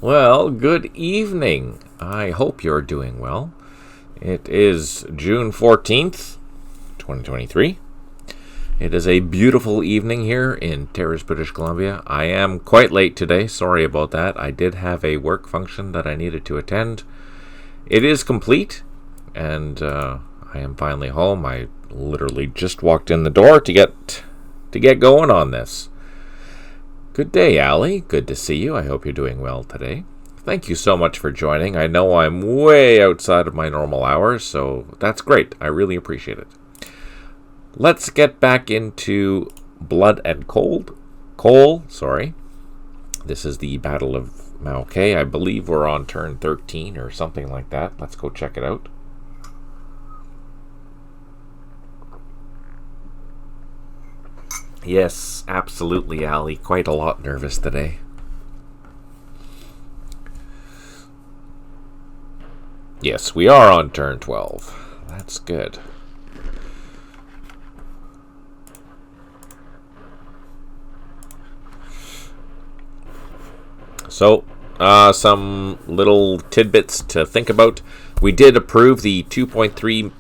Well, good evening. I hope you're doing well. It is June 14th, 2023. It is a beautiful evening here in Terrace, British Columbia. I am quite late today. Sorry about that. I did have a work function that I needed to attend. It is complete, and I am finally home. I literally just walked in the door to get going on this. Good day, Allie. Good to see you. I hope you're doing well today. Thank you so much for joining. I know I'm way outside of my normal hours, so that's great. I really appreciate it. Let's get back into Blood and Coal. This is the Battle of Mao Khe. I believe we're on turn 13 or something like that. Let's go check it out. Yes, absolutely, Allie. Quite a lot nervous today. Yes, we are on turn 12. That's good. So, some little tidbits to think about. We did approve the 2.30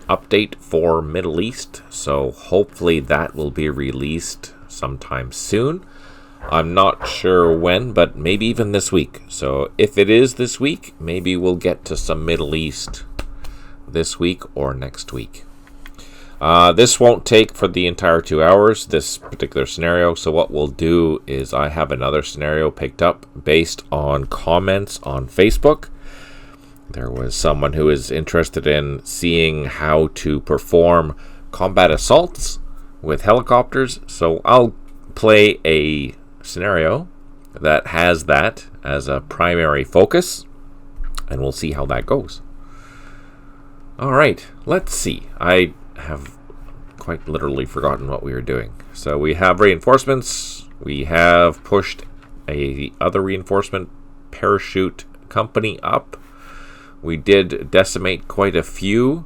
update for Middle East, so hopefully that will be released sometime soon. I'm not sure when, but maybe even this week. So if it is this week, maybe we'll get to some Middle East this week or next week. This won't take for the entire 2 hours, this particular scenario. So what we'll do is I have another scenario picked up based on comments on Facebook. There was someone who is interested in seeing how to perform combat assaults with helicopters. So I'll play a scenario that has that as a primary focus, and we'll see how that goes. All right, let's see. I have quite literally forgotten what we were doing. So we have reinforcements. We have pushed a other reinforcement parachute company up. We did decimate quite a few.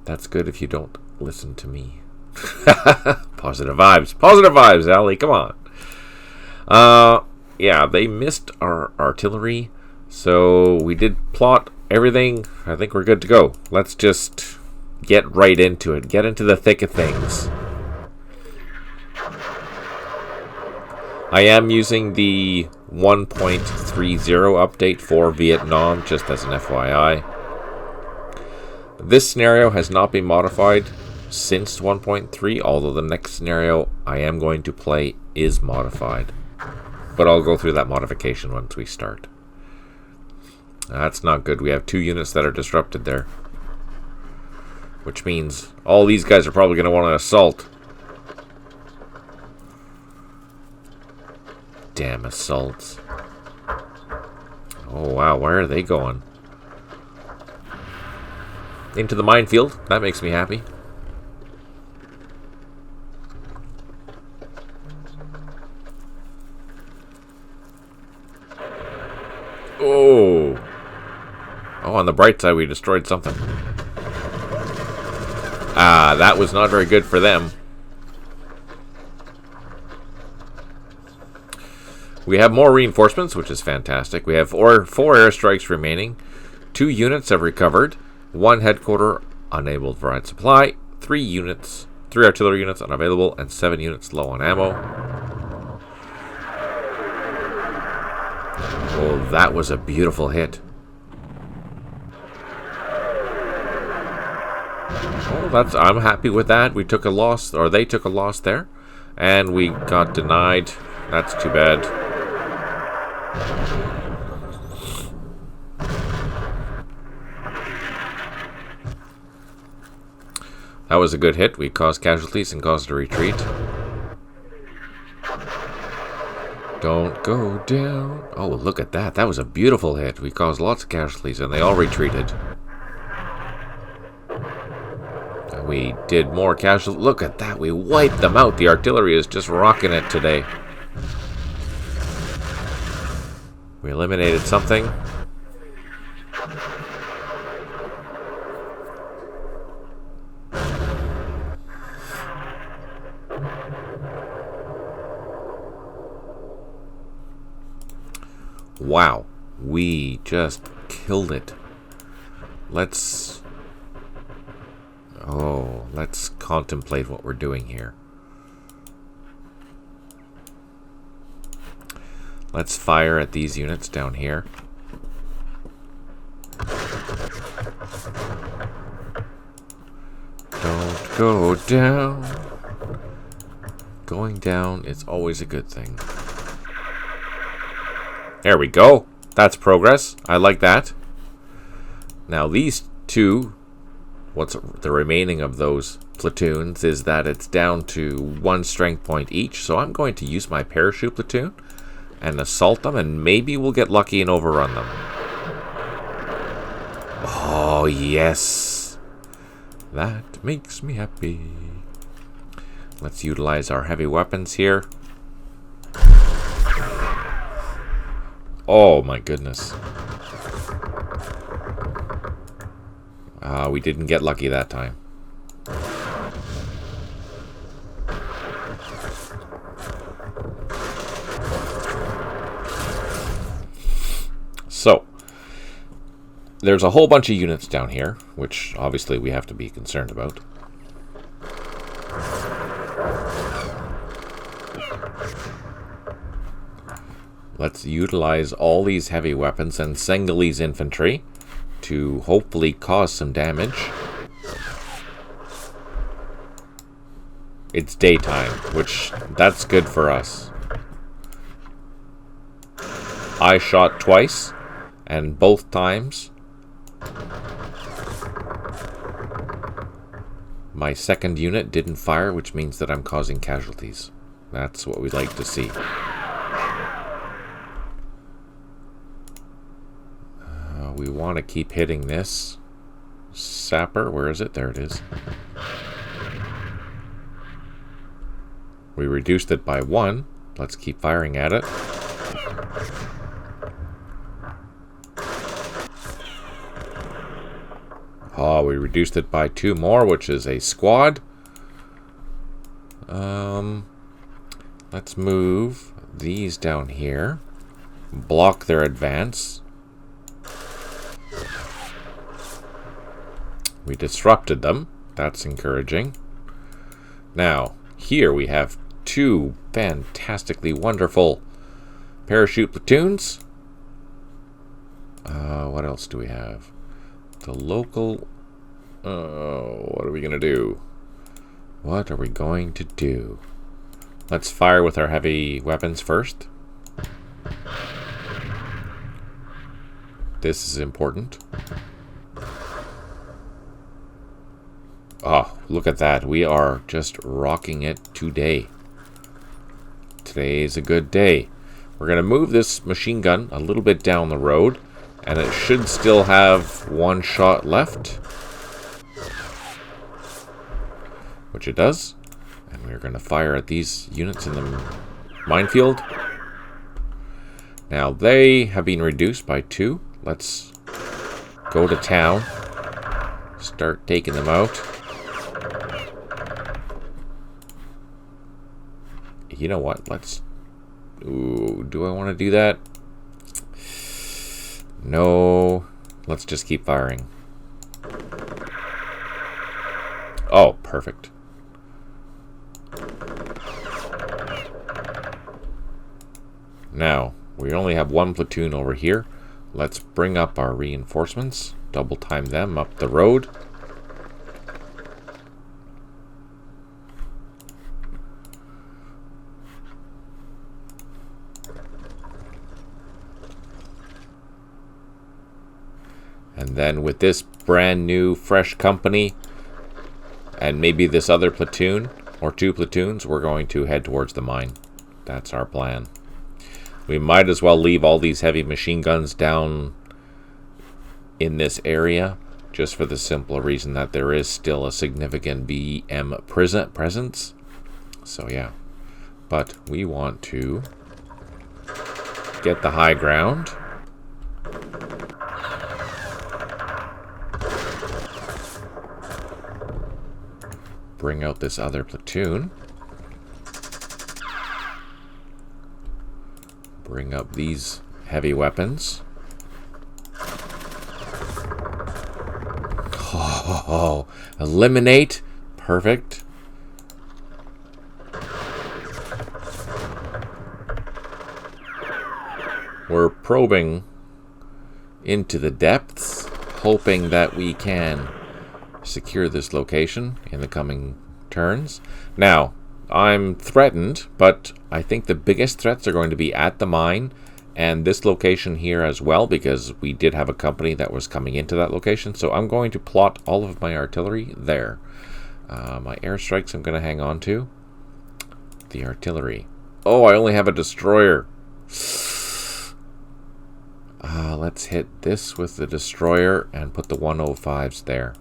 That's good if you don't listen to me. Positive vibes, Allie, come on. Yeah, they missed our artillery, so we did plot everything. I think we're good to go. Let's just get right into it. Get into the thick of things. I am using the 1.30 update for Vietnam, just as an FYI. This scenario has not been modified since 1.3, although the next scenario I am going to play is modified. But I'll go through that modification once we start. That's not good. We have 2 units that are disrupted there. Which means all these guys are probably going to want to assault. Damn assaults. Oh wow, where are they going? Into the minefield. That makes me happy. Oh, on the bright side, we destroyed something. That was not very good for them. We have more reinforcements, which is fantastic. We have four airstrikes remaining. 2 units have recovered. 1 headquarter unable to provide supply. 3 artillery units unavailable, and 7 units low on ammo. Oh, that was a beautiful hit. Oh, I'm happy with that. We took a loss, or they took a loss there, and we got denied. That's too bad. That was a good hit. We caused casualties and caused a retreat. Don't go down. Oh, look at that. That was a beautiful hit. We caused lots of casualties and they all retreated. We did more casualties. Look at that. We wiped them out. The artillery is just rocking it today. We eliminated something. Wow, we just killed it. Let's contemplate what we're doing here. Let's fire at these units down here. Don't go down. Going down is always a good thing. There we go. That's progress. I like that. Now these two, what's the remaining of those platoons is that it's down to 1 strength point each. So I'm going to use my parachute platoon and assault them, and maybe we'll get lucky and overrun them. Oh, yes. That makes me happy. Let's utilize our heavy weapons here. Oh, my goodness. We didn't get lucky that time. So, there's a whole bunch of units down here, which obviously we have to be concerned about. Let's utilize all these heavy weapons and Senghalese infantry to hopefully cause some damage. It's daytime, which that's good for us. I shot twice, and both times my second unit didn't fire, which means that I'm causing casualties. That's what we like to see. We want to keep hitting this sapper. Where is it? There it is. We reduced it by 1. Let's keep firing at it. Oh, we reduced it by 2 more, which is a squad. Let's move these down here. Block their advance. We disrupted them. That's encouraging. Now, here we have 2 fantastically wonderful parachute platoons. What else do we have? The local... what are we going to do? What are we going to do? Let's fire with our heavy weapons first. This is important. Oh, look at that. We are just rocking it today. Today is a good day. We're going to move this machine gun a little bit down the road, and it should still have 1 shot left. Which it does. And we're going to fire at these units in the minefield. Now, they have been reduced by 2. Let's go to town. Start taking them out. You know what? Let's... Ooh, do I want to do that? No. Let's just keep firing. Oh, perfect. Now, we only have 1 platoon over here. Let's bring up our reinforcements. Double time them up the road. And then with this brand new fresh company and maybe this other platoon or 2 platoons, we're going to head towards the mine. That's our plan. We might as well leave all these heavy machine guns down in this area, just for the simple reason that there is still a significant BM presence. So yeah, but we want to get the high ground. Bring out this other platoon. Bring up these Heavy weapons. Oh, eliminate. Perfect. We're probing into the depths, hoping that we can secure this location in the coming turns. Now, I'm threatened, but I think the biggest threats are going to be at the mine and this location here as well, because we did have a company that was coming into that location. So I'm going to plot all of my artillery there. My airstrikes I'm going to hang on to. The artillery. Oh, I only have a destroyer. Let's hit this with the destroyer and put the 105s there.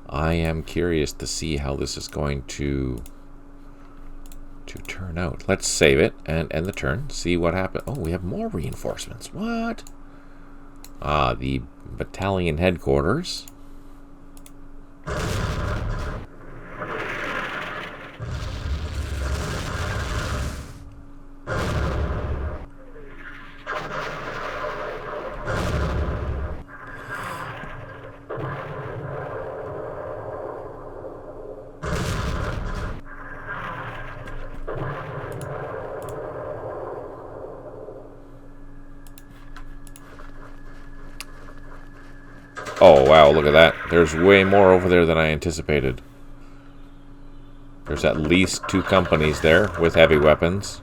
I am curious to see how this is going to turn out. Let's save it and end the turn. See what happens. Oh, we have more reinforcements. What? The battalion headquarters. Oh, wow, look at that. There's way more over there than I anticipated. There's at least 2 companies there with heavy weapons.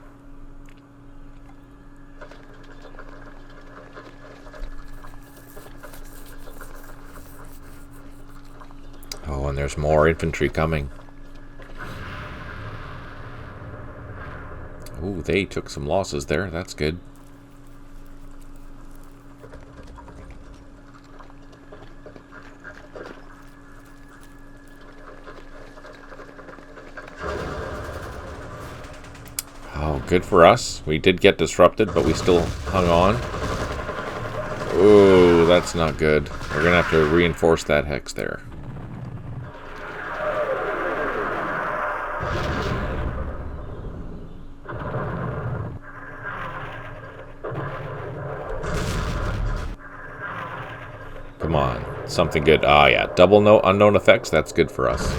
Oh, and there's more infantry coming. Ooh, they took some losses there. That's good. Oh, good for us. We did get disrupted, but we still hung on. Ooh, that's not good. We're going to have to reinforce that hex there. Come on. Something good. Ah, yeah. Double no unknown effects. That's good for us.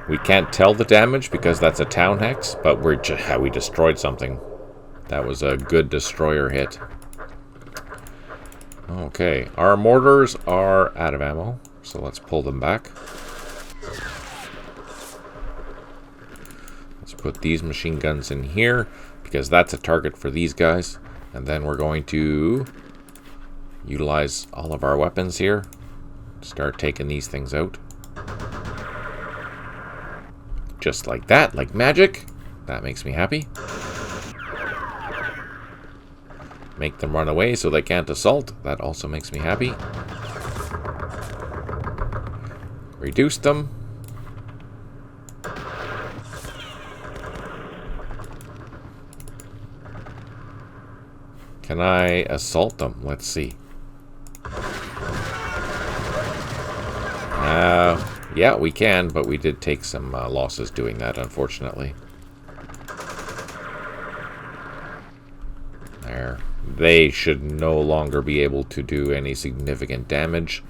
We can't tell the damage because that's a town hex, but we destroyed something. That was a good destroyer hit. Okay, our mortars are out of ammo, so let's pull them back. Let's put these machine guns in here because that's a target for these guys. And then we're going to utilize all of our weapons here. Start taking these things out. Just like that, like magic. That makes me happy. Make them run away so they can't assault. That also makes me happy. Reduce them. Can I assault them? Let's see. Yeah, we can, but we did take some losses doing that, unfortunately. There. They should no longer be able to do any significant damage.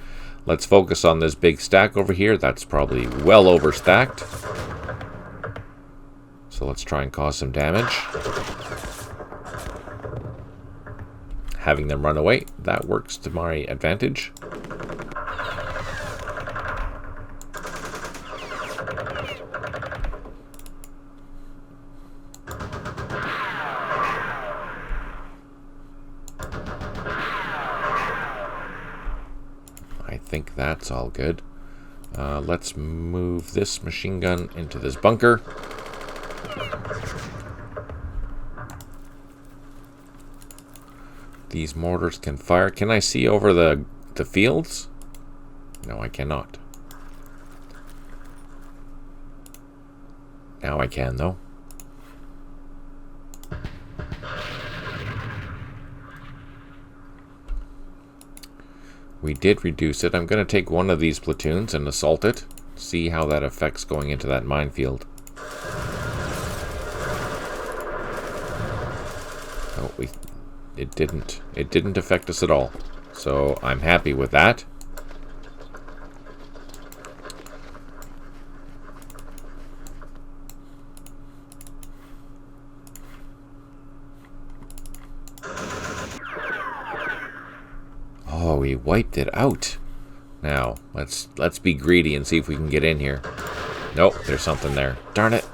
Let's focus on this big stack over here. That's probably well overstacked. So let's try and cause some damage. Having them run away, that works to my advantage. I think that's all good. Let's move this machine gun into this bunker. These mortars can fire. Can I see over the fields? No, I cannot. Now I can, though. We did reduce it. I'm going to take one of these platoons and assault it. See how that affects going into that minefield. Oh, it didn't affect us at all. So I'm happy with that. Oh, we wiped it out. Now, let's be greedy and see if we can get in here. Nope, there's something there. Darn it.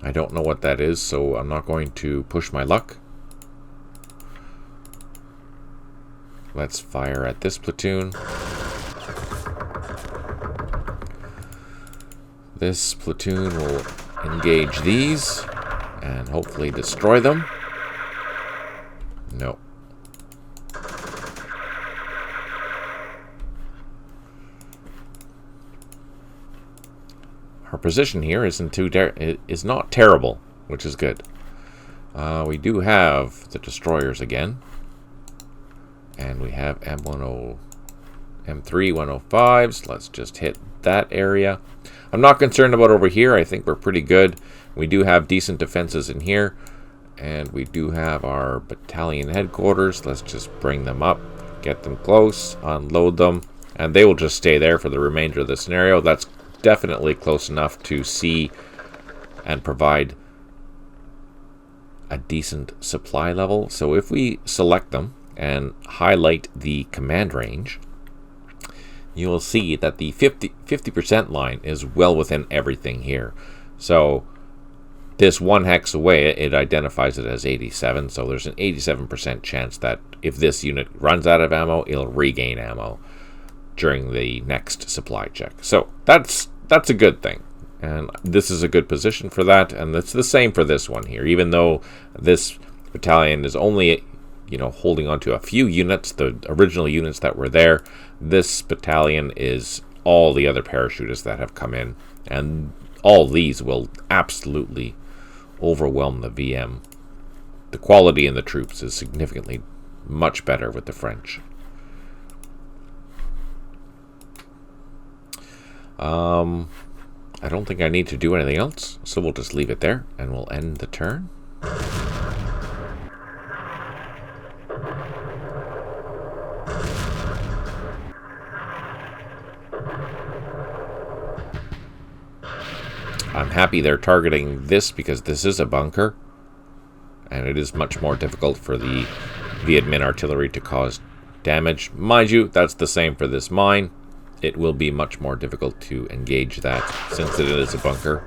I don't know what that is, so I'm not going to push my luck. Let's fire at this platoon. This platoon will engage these and hopefully destroy them. No. Our position here is not terrible, which is good. We do have the destroyers again, and we have M3 105s. Let's just hit that area. I'm not concerned about over here. I think we're pretty good. We do have decent defenses in here, and we do have our battalion headquarters. Let's just bring them up, get them close, unload them, and they will just stay there for the remainder of the scenario. That's definitely close enough to see and provide a decent supply level. So if we select them and highlight the command range, you will see that the 50% line is well within everything here. So this 1 hex away, it identifies it as 87, so there's an 87% chance that if this unit runs out of ammo, it'll regain ammo during the next supply check. So that's a good thing, and this is a good position for that. And it's the same for this one here. Even though this battalion is only, holding on to a few units, the original units that were there, this battalion is all the other parachutists that have come in, and all these will absolutely overwhelm the VM. The quality in the troops is significantly much better with the French. I don't think I need to do anything else, so we'll just leave it there, and we'll end the turn. I'm happy they're targeting this because this is a bunker, and it is much more difficult for the Viet Minh artillery to cause damage. Mind you, that's the same for this mine. It will be much more difficult to engage that since it is a bunker.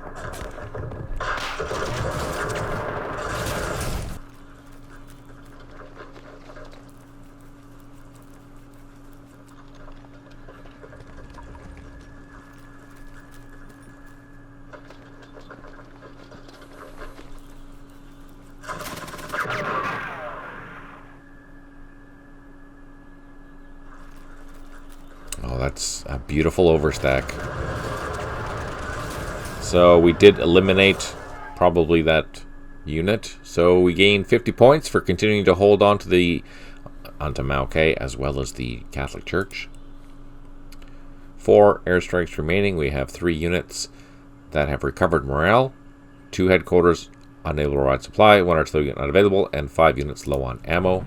Oh, that's a beautiful overstack. So we did eliminate probably that unit. So we gained 50 points for continuing to hold on to onto Mao Khe as well as the Catholic Church. 4 airstrikes remaining. We have 3 units that have recovered morale, 2 headquarters unable to provide supply, 1 artillery unit unavailable, and 5 units low on ammo.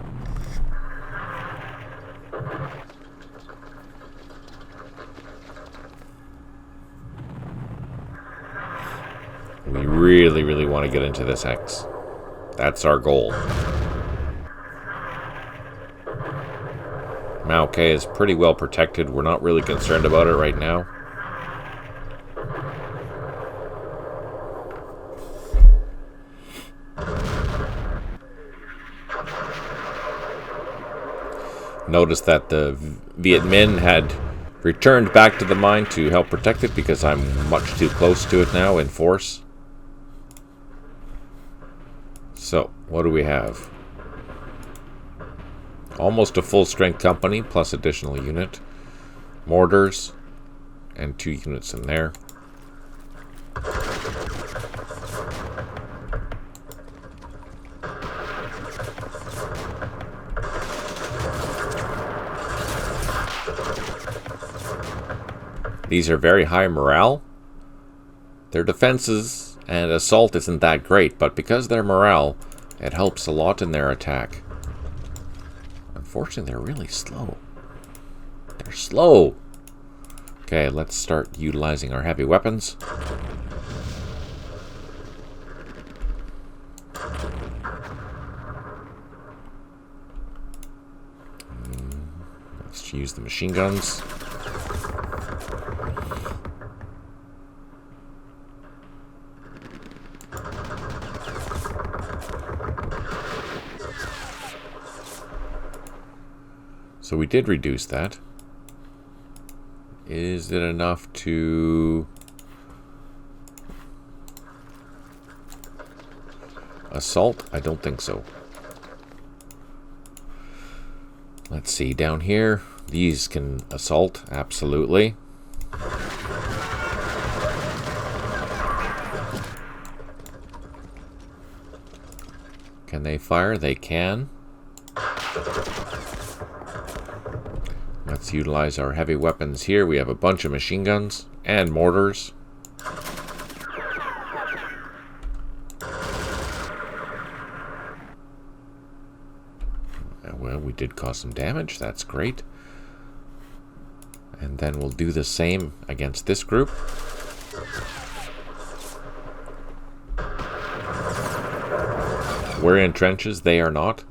We really, really want to get into this hex. That's our goal. Mao Khe is pretty well protected. We're not really concerned about it right now. Notice that the Viet Minh had returned back to the mine to help protect it because I'm much too close to it now in force. So, what do we have? Almost a full-strength company, plus additional unit. Mortars, and 2 units in there. These are very high morale. Their defenses and assault isn't that great, but because they're morale, it helps a lot in their attack. Unfortunately, they're really slow. They're slow. Okay, let's start utilizing our heavy weapons. Let's use the machine guns. So we did reduce that. Is it enough to assault? I don't think so. Let's see, down here, these can assault, absolutely. Can they fire? They can. Let's utilize our heavy weapons here. We have a bunch of machine guns and mortars. Well, we did cause some damage. That's great. And then we'll do the same against this group. We're in trenches. They are not.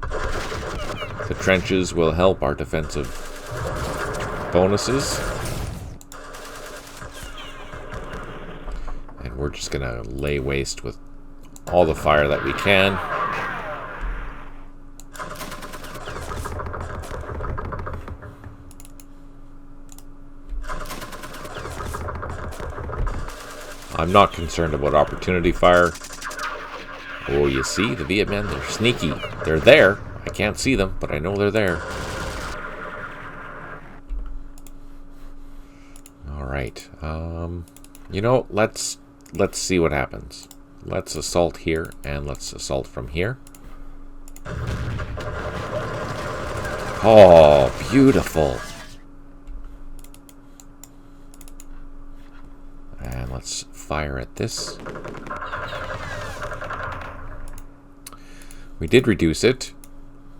The trenches will help our defensive bonuses. And we're just going to lay waste with all the fire that we can. I'm not concerned about opportunity fire. Oh, you see, the Vietmen, they're sneaky. They're there. I can't see them, but I know they're there. Alright. You know, let's see what happens. Let's assault here, and let's assault from here. Oh, beautiful. And let's fire at this. We did reduce it.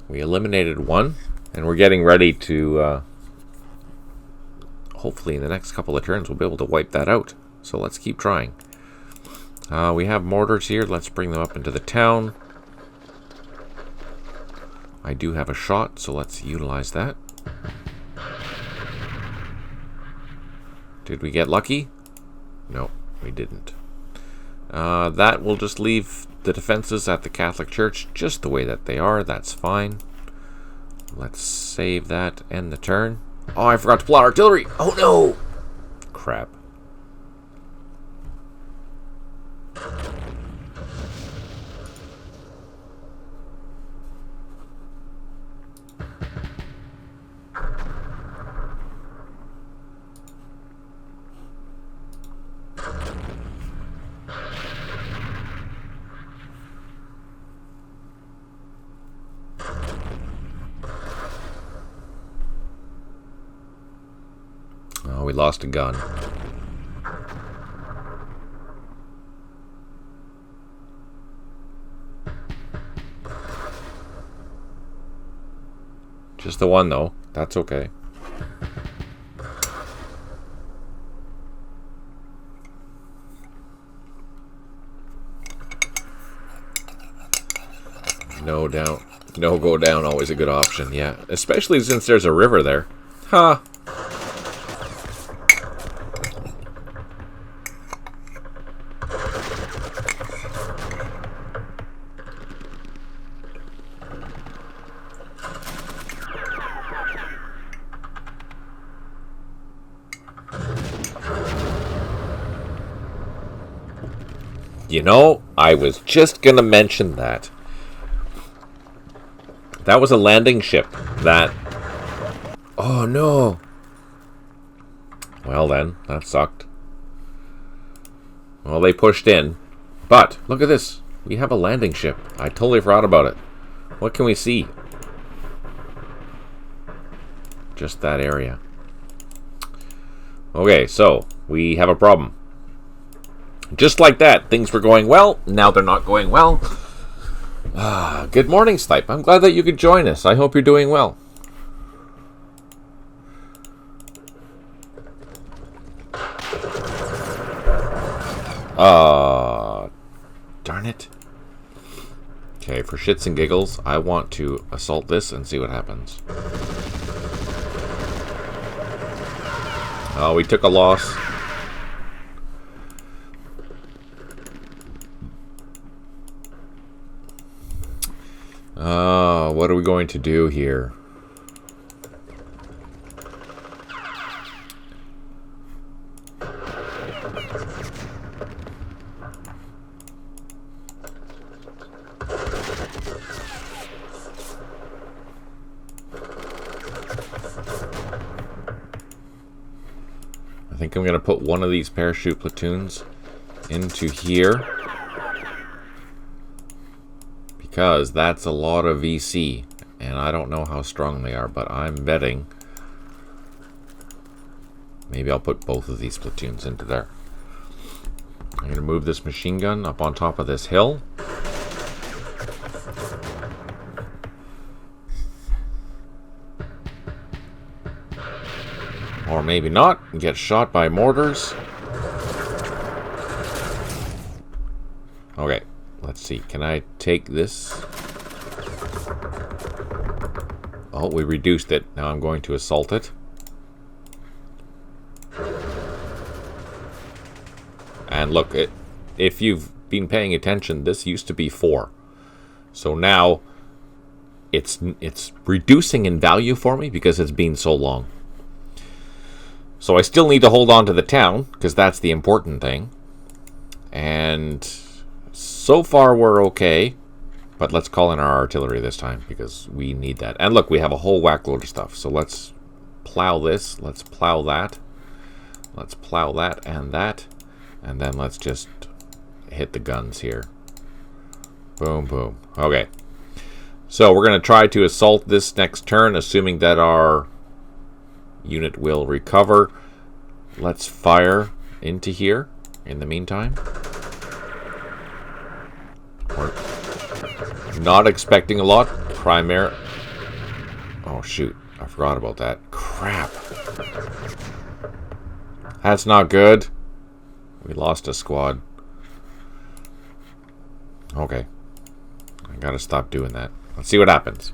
We eliminated one, and we're getting ready to, hopefully in the next couple of turns, we'll be able to wipe that out. So let's keep trying. We have mortars here. Let's bring them up into the town. I do have a shot, so let's utilize that. Did we get lucky? No, we didn't. That will just leave the defenses at the Catholic Church just the way that they are. That's fine. Let's save that, end the turn. Oh, I forgot to plot artillery. Oh no! Crap. Oh, we lost a gun. Just the one, though. That's okay. No down. No go down, always a good option, yeah. Especially since there's a river there. Huh. You know, I was just gonna mention that. That was a landing ship that... Oh no! Well then, that sucked. Well, they pushed in. But, look at this. We have a landing ship. I totally forgot about it. What can we see? Just that area. Okay, so we have a problem. Just like that, things were going well. Now they're not going well. Good morning, Stipe. I'm glad that you could join us. I hope you're doing well. Darn it. Okay, for shits and giggles, I want to assault this and see what happens. Oh, we took a loss. What are we going to do here? I think I'm going to put one of these parachute platoons into here, because that's a lot of VC, and I don't know how strong they are, but I'm betting maybe I'll put both of these platoons into there. I'm going to move this machine gun up on top of this hill. Or maybe not, and get shot by mortars. Okay, let's see. Can I take this? Oh, we reduced it. Now I'm going to assault it. And look, if you've been paying attention, this used to be 4. So now it's reducing in value for me because it's been so long. So I still need to hold on to the town, because that's the important thing. And so far we're okay. But let's call in our artillery this time, because we need that. And look, we have a whole whack load of stuff. So let's plow this. Let's plow that. Let's plow that and that. And then let's just hit the guns here. Boom, boom. Okay. So we're going to try to assault this next turn, assuming that our unit will recover. Let's fire into here in the meantime. We're not expecting a lot. Primary. Oh, shoot. I forgot about that. Crap. That's not good. We lost a squad. Okay. I gotta stop doing that. Let's see what happens.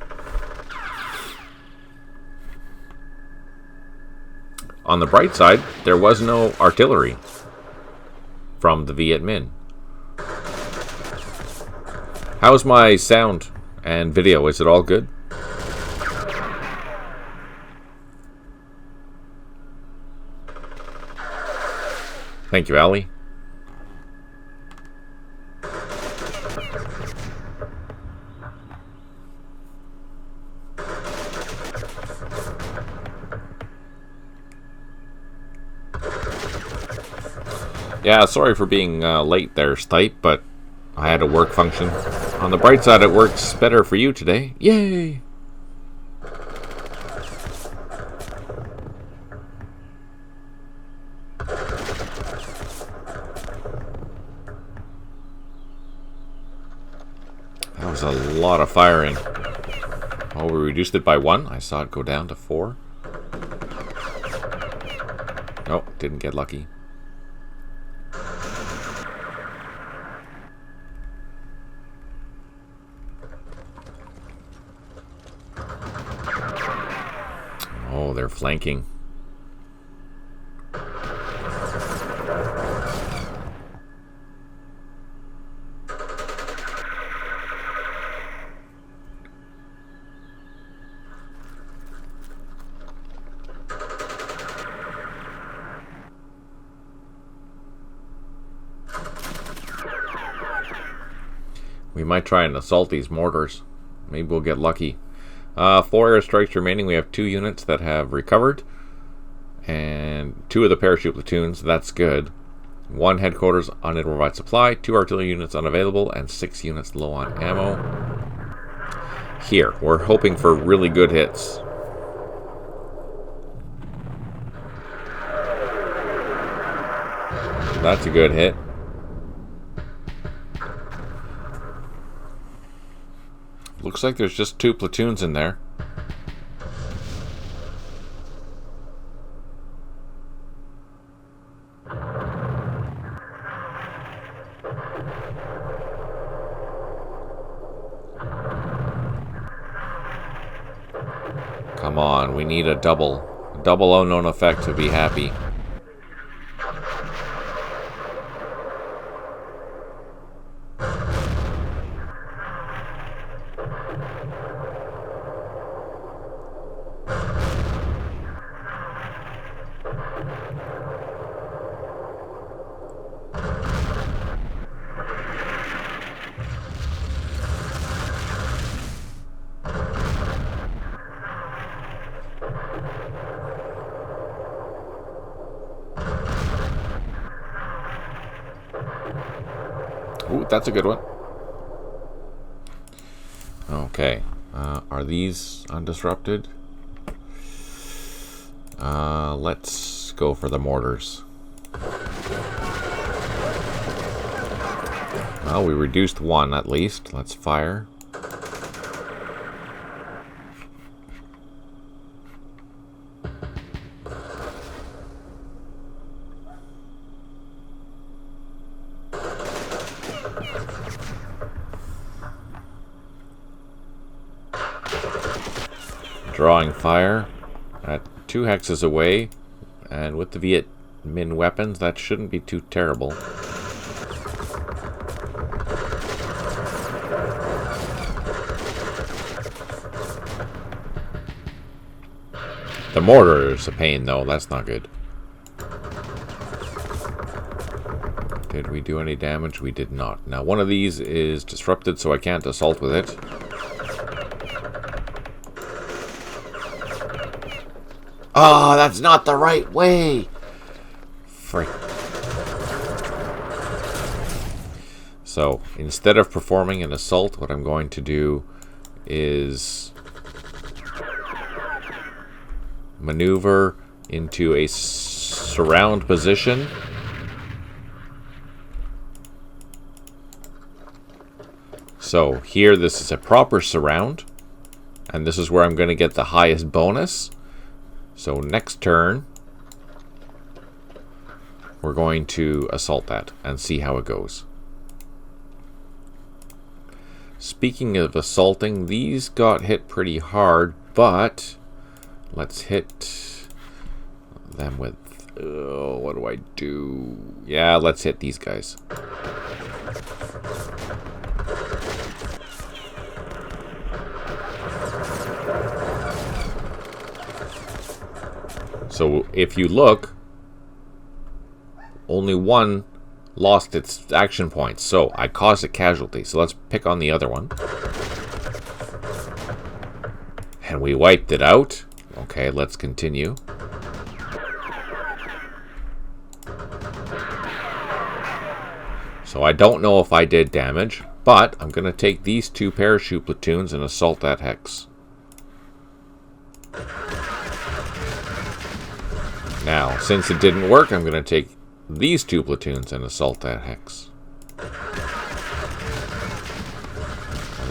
On the bright side, there was no artillery from the Viet Minh. How's my sound and video? Is it all good? Thank you, Ali. Yeah, sorry for being late there, Stipe, but I had a work function. On the bright side, it works better for you today. Yay! That was a lot of firing. Oh, we reduced it by 1. I saw it go down to 4. Nope, didn't get lucky. Oh, they're flanking. We might try and assault these mortars. Maybe we'll get lucky. 4 airstrikes remaining. We have 2 units that have recovered. And 2 of the parachute platoons. That's good. 1 headquarters unidentified supply. 2 artillery units unavailable. And 6 units low on ammo. Here. We're hoping for really good hits. That's a good hit. Looks like there's just 2 platoons in there. Come on, we need a double unknown effect to be happy. Ooh, that's a good one. Okay. Are these undisrupted? Let's go for the mortars. Well, we reduced 1 at least. Let's fire. Drawing fire at 2 hexes away, and with the Viet Minh weapons, that shouldn't be too terrible. The mortar is a pain, though. That's not good. Did we do any damage? We did not. Now, one of these is disrupted, so I can't assault with it. Oh, that's not the right way! Frick. So, instead of performing an assault, what I'm going to do is maneuver into a surround position. So, here this is a proper surround, and this is where I'm going to get the highest bonus. So next turn, we're going to assault that and see how it goes. Speaking of assaulting, these got hit pretty hard, but let's hit them with... what do I do? Yeah, let's hit these guys. So if you look, only 1 lost its action points. So I caused a casualty. So let's pick on the other one. And we wiped it out. Okay, let's continue. So I don't know if I did damage, but I'm going to take these 2 parachute platoons and assault that hex. Now, since it didn't work, I'm going to take these 2 platoons and assault that hex.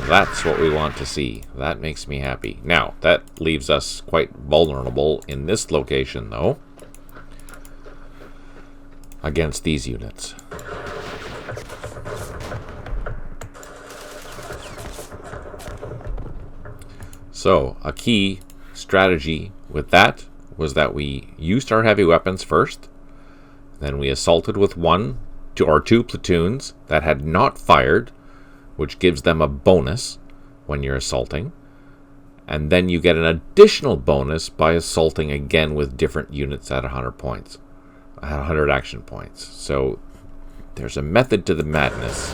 That's what we want to see. That makes me happy. Now, that leaves us quite vulnerable in this location, though, against these units. So, a key strategy with that was that we used our heavy weapons first, then we assaulted with 1 or 2 platoons that had not fired, which gives them a bonus when you're assaulting, and then you get an additional bonus by assaulting again with different units at 100 points, 100 action points. So there's a method to the madness.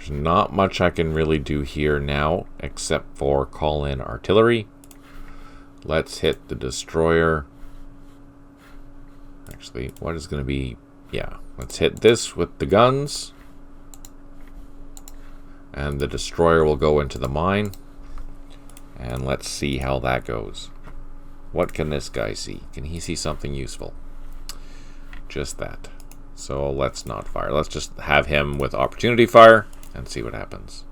Not much I can really do here now except for call in artillery. Let's hit the destroyer. Actually, what is going to be... Yeah, let's hit this with the guns. And the destroyer will go into the mine. And let's see how that goes. What can this guy see? Can he see something useful? Just that. So let's not fire. Let's just have him with opportunity fire and see what happens.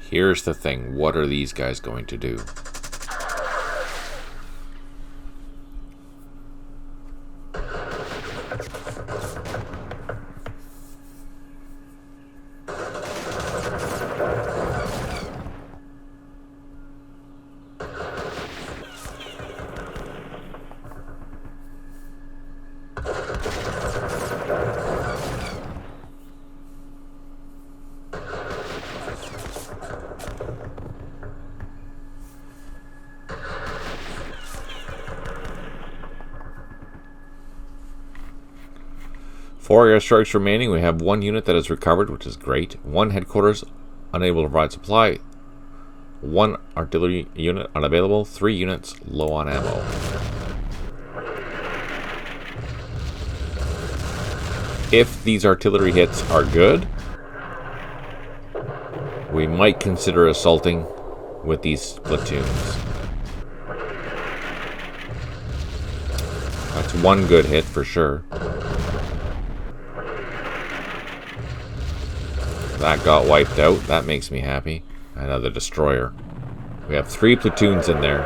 Here's the thing. What are these guys going to do? Four airstrikes remaining. We have one unit that is recovered, which is great. One headquarters unable to provide supply. One artillery unit unavailable. 3 units low on ammo. If these artillery hits are good, we might consider assaulting with these platoons. That's one good hit for sure. That got wiped out. That makes me happy. Another destroyer. We have 3 platoons in there.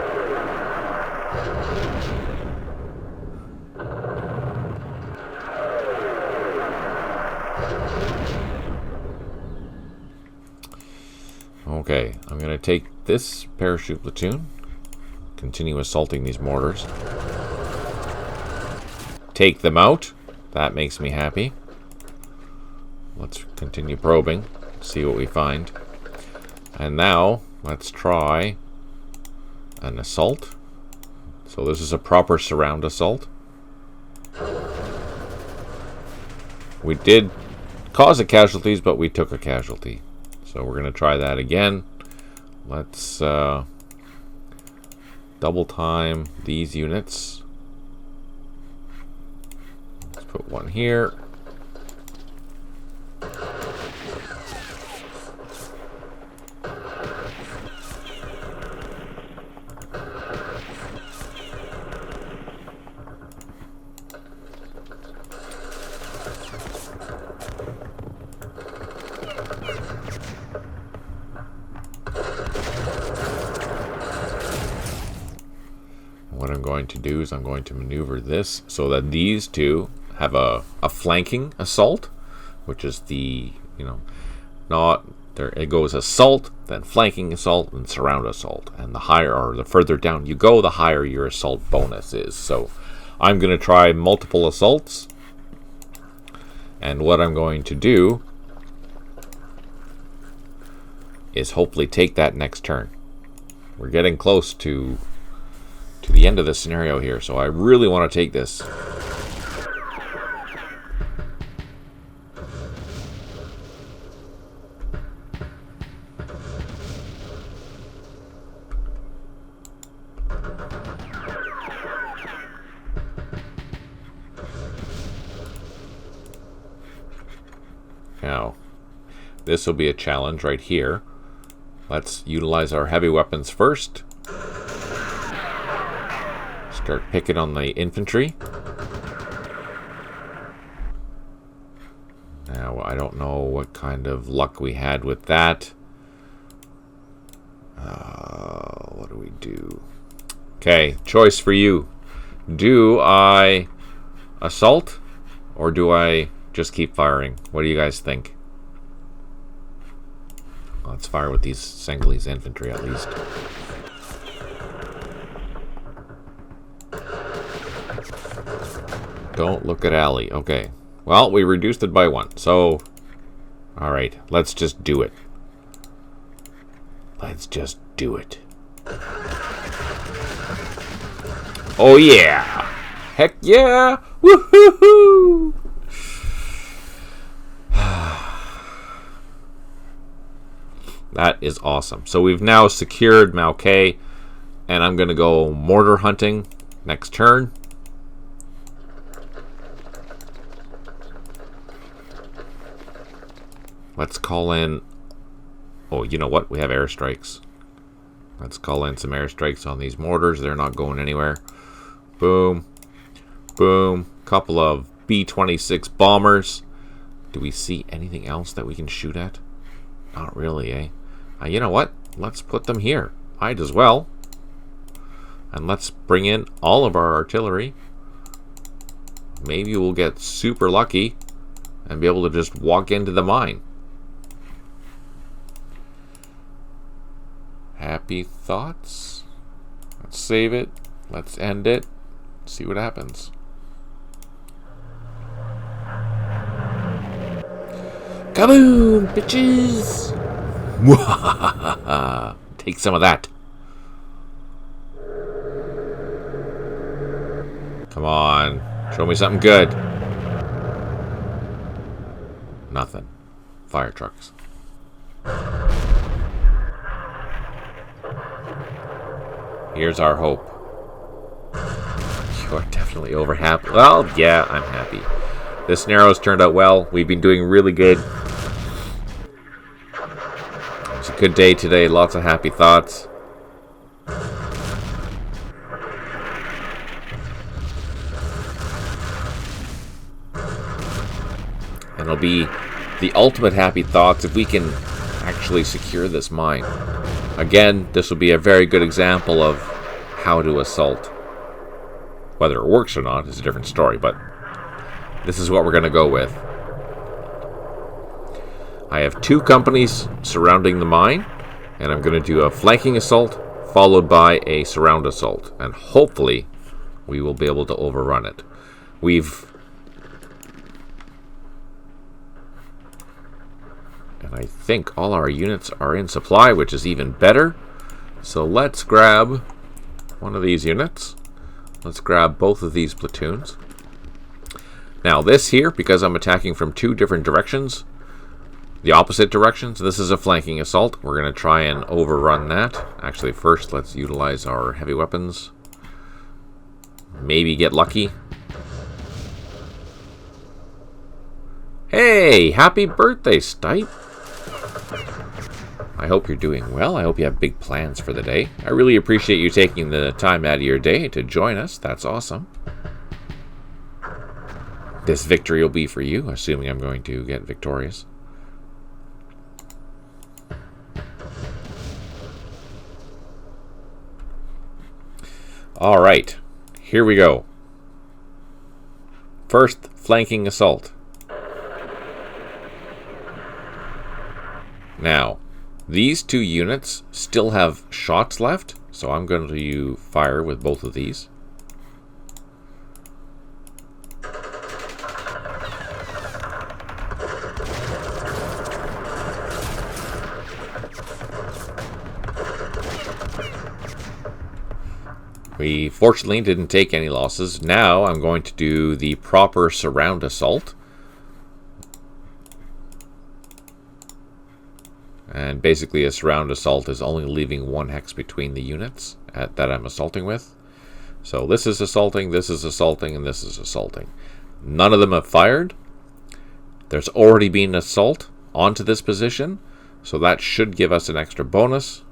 Okay, I'm going to take this parachute platoon. Continue assaulting these mortars. Take them out. That makes me happy. Let's continue probing, see what we find. And now, let's try an assault. So this is a proper surround assault. We did cause a casualties, but we took a casualty. So we're going to try that again. Let's double time these units. Let's put one here. What I'm going to do is I'm going to maneuver this so that these two have a flanking assault, which is the, not there. It goes assault, then flanking assault, and surround assault. And the higher or the further down you go, the higher your assault bonus is. So I'm going to try multiple assaults. And what I'm going to do is hopefully take that next turn. We're getting close to the end of the scenario here, so I really want to take this. Now, this will be a challenge right here. Let's utilize our heavy weapons first. Start picking on the infantry. Now, I don't know what kind of luck we had with that. What do we do? Okay, choice for you. Do I assault or do I just keep firing? What do you guys think? Let's fire with these Senghalese infantry at least. Don't look at Ali. Okay. Well, we reduced it by 1. So, alright. Let's just do it. Let's just do it. Oh yeah! Heck yeah! Woohoo! That is awesome. So we've now secured Mao Khe, and I'm going to go mortar hunting next turn. Let's call in... Oh, you know what? We have airstrikes. Let's call in some airstrikes on these mortars. They're not going anywhere. Boom. Boom. Couple of B-26 bombers. Do we see anything else that we can shoot at? Not really, eh? You know what? Let's put them here. Might as well. And let's bring in all of our artillery. Maybe we'll get super lucky and be able to just walk into the mine. Happy thoughts. Let's save it. Let's end it. See what happens. Kaboom, bitches! Take some of that. Come on. Show me something good. Nothing. Fire trucks. Here's our hope. You're definitely over happy. Well, yeah, I'm happy. This narrow's turned out well. We've been doing really good. It's a good day today. Lots of happy thoughts. And it'll be the ultimate happy thoughts if we can actually secure this mine. Again, this will be a very good example of how to assault. Whether it works or not is a different story, but this is what we're going to go with. I have 2 companies surrounding the mine, and I'm going to do a flanking assault followed by a surround assault, and hopefully we will be able to overrun it. And I think all our units are in supply, which is even better. So let's grab one of these units. Let's grab both of these platoons. Now this here, because I'm attacking from 2 different directions, the opposite directions, this is a flanking assault. We're going to try and overrun that. Actually, first let's utilize our heavy weapons. Maybe get lucky. Hey, happy birthday, Stipe. I hope you're doing well. I hope you have big plans for the day. I really appreciate you taking the time out of your day to join us. That's awesome. This victory will be for you, assuming I'm going to get victorious. All right, here we go. First, flanking assault. Now, these 2 units still have shots left, so I'm going to fire with both of these. We fortunately didn't take any losses. Now I'm going to do the proper surround assault. And basically a surround assault is only leaving 1 hex between the units that I'm assaulting with. So this is assaulting, this is assaulting, and this is assaulting. None of them have fired. There's already been an assault onto this position, so that should give us an extra bonus.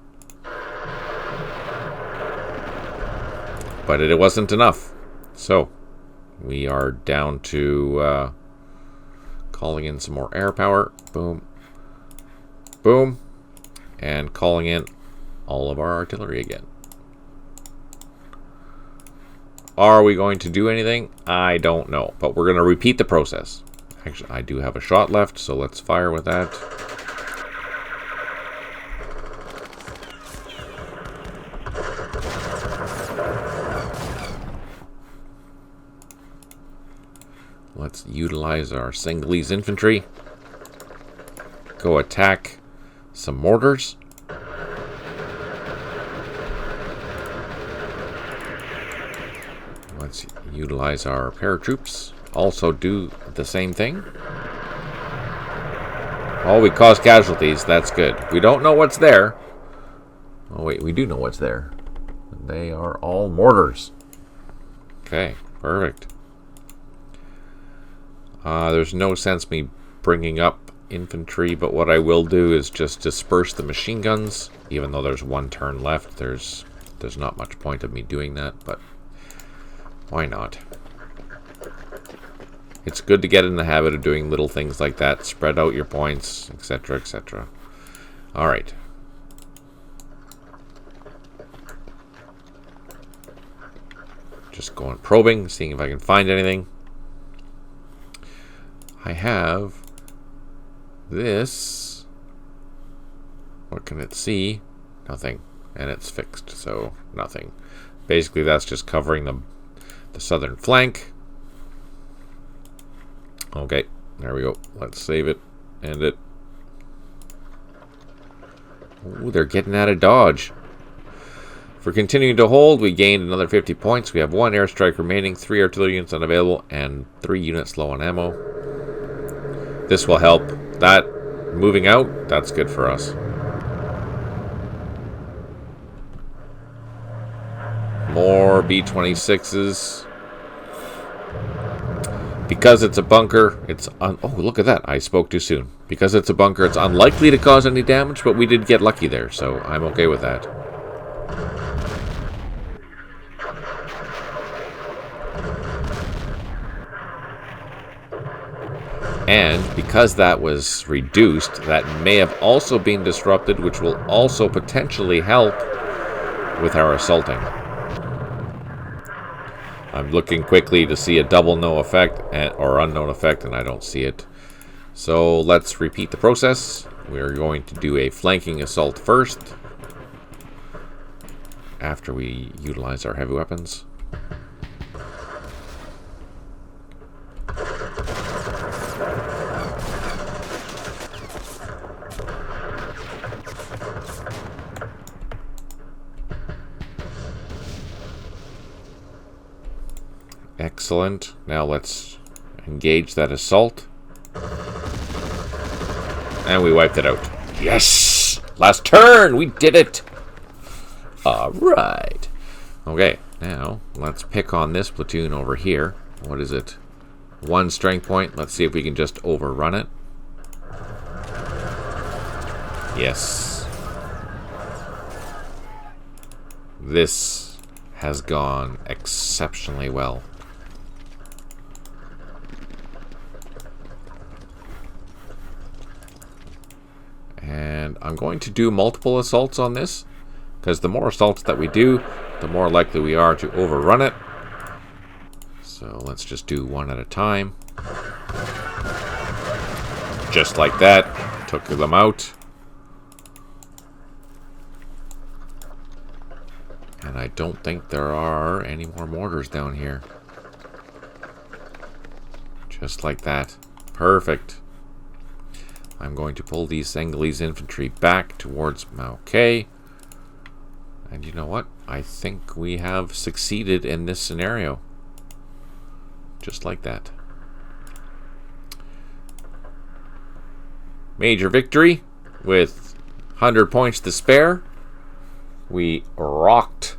But it wasn't enough. So we are down to calling in some more air power. Boom. Boom. And calling in all of our artillery again. Are we going to do anything? I don't know. But we're going to repeat the process. Actually, I do have a shot left, so let's fire with that. Let's utilize our Singhalese infantry. Go attack some mortars. Let's utilize our paratroops. Also do the same thing. Oh, we caused casualties. That's good. We don't know what's there. Oh, wait. We do know what's there. They are all mortars. Okay. Perfect. There's no sense me bringing up infantry, but what I will do is just disperse the machine guns. Even though there's one turn left, there's not much point of me doing that, but why not? It's good to get in the habit of doing little things like that. Spread out your points, etc., etc. Alright. Just going probing, seeing if I can find anything. I have this. What can it see? Nothing. And it's fixed, so nothing. Basically, that's just covering the southern flank. Okay, there we go. Let's save it. End it. Ooh, they're getting out of dodge. For continuing to hold, we gained another 50 points. We have 1 airstrike remaining, 3 artillery units unavailable, and 3 units low on ammo. This will help. That moving out, that's good for us. More B-26s. Because it's a bunker, oh, look at that. I spoke too soon. Because it's a bunker, it's unlikely to cause any damage, but we did get lucky there, so I'm okay with that. And because that was reduced, that may have also been disrupted, which will also potentially help with our assaulting. I'm looking quickly to see a double no effect or unknown effect, and I don't see it. So let's repeat the process. We're going to do a flanking assault first, after we utilize our heavy weapons. Excellent. Now let's engage that assault. And we wiped it out. Yes! Last turn! We did it! Alright. Okay, now let's pick on this platoon over here. What is it? 1 strength point. Let's see if we can just overrun it. Yes. This has gone exceptionally well. And I'm going to do multiple assaults on this, because the more assaults that we do, the more likely we are to overrun it. So let's just do one at a time. Just like that. Took them out. And I don't think there are any more mortars down here. Just like that. Perfect. I'm going to pull these Senegalese infantry back towards Mao Khe. And you know what? I think we have succeeded in this scenario. Just like that. Major victory with 100 points to spare. We rocked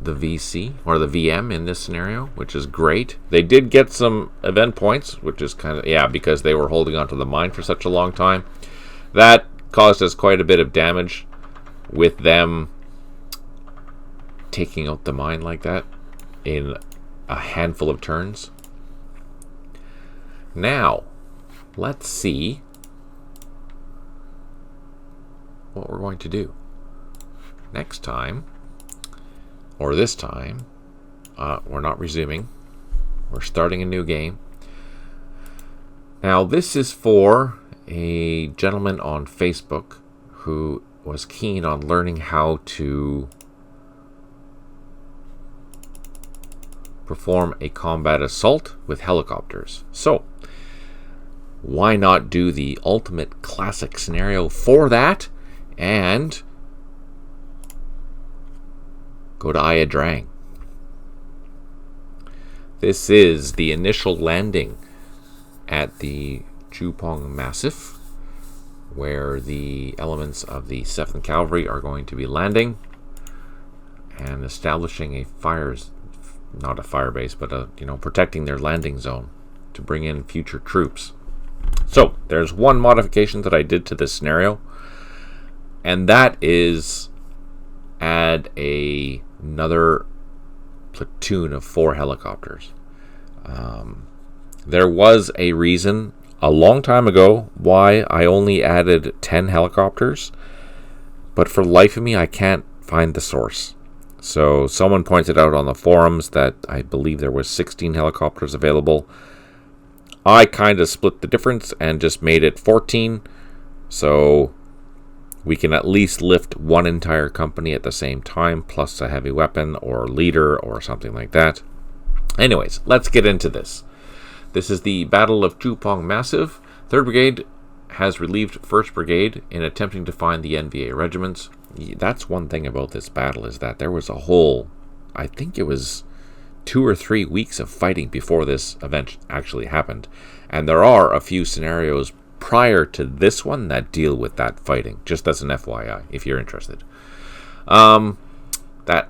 the VC, or the VM in this scenario, which is great. They did get some event points, which is kind of, yeah, because they were holding onto the mine for such a long time. That caused us quite a bit of damage with them taking out the mine like that in a handful of turns. Now, let's see what we're going to do. Next time, or this time, we're not resuming. We're starting a new game. Now, this is for a gentleman on Facebook who was keen on learning how to perform a combat assault with helicopters. So, why not do the ultimate classic scenario for that and go to Ia Drang. This is the initial landing at the Chupong Massif, where the elements of the 7th Cavalry are going to be landing and establishing a not a fire base, but protecting their landing zone to bring in future troops. So there's one modification that I did to this scenario, and that is add another platoon of 4 helicopters. There was a reason a long time ago why I only added 10 helicopters, but for the life of me I can't find the source. So someone pointed out on the forums that I believe there was 16 helicopters available. I kind of split the difference and just made it 14, so we can at least lift one entire company at the same time, plus a heavy weapon or leader or something like that. Anyways, let's get into this. This is the Battle of Chupong Massif. 3rd Brigade has relieved 1st Brigade in attempting to find the NVA regiments. That's one thing about this battle, is that there was a whole, I think it was 2 or 3 weeks of fighting before this event actually happened. And there are a few scenarios prior to this one that deal with that fighting, just as an FYI, if you're interested. That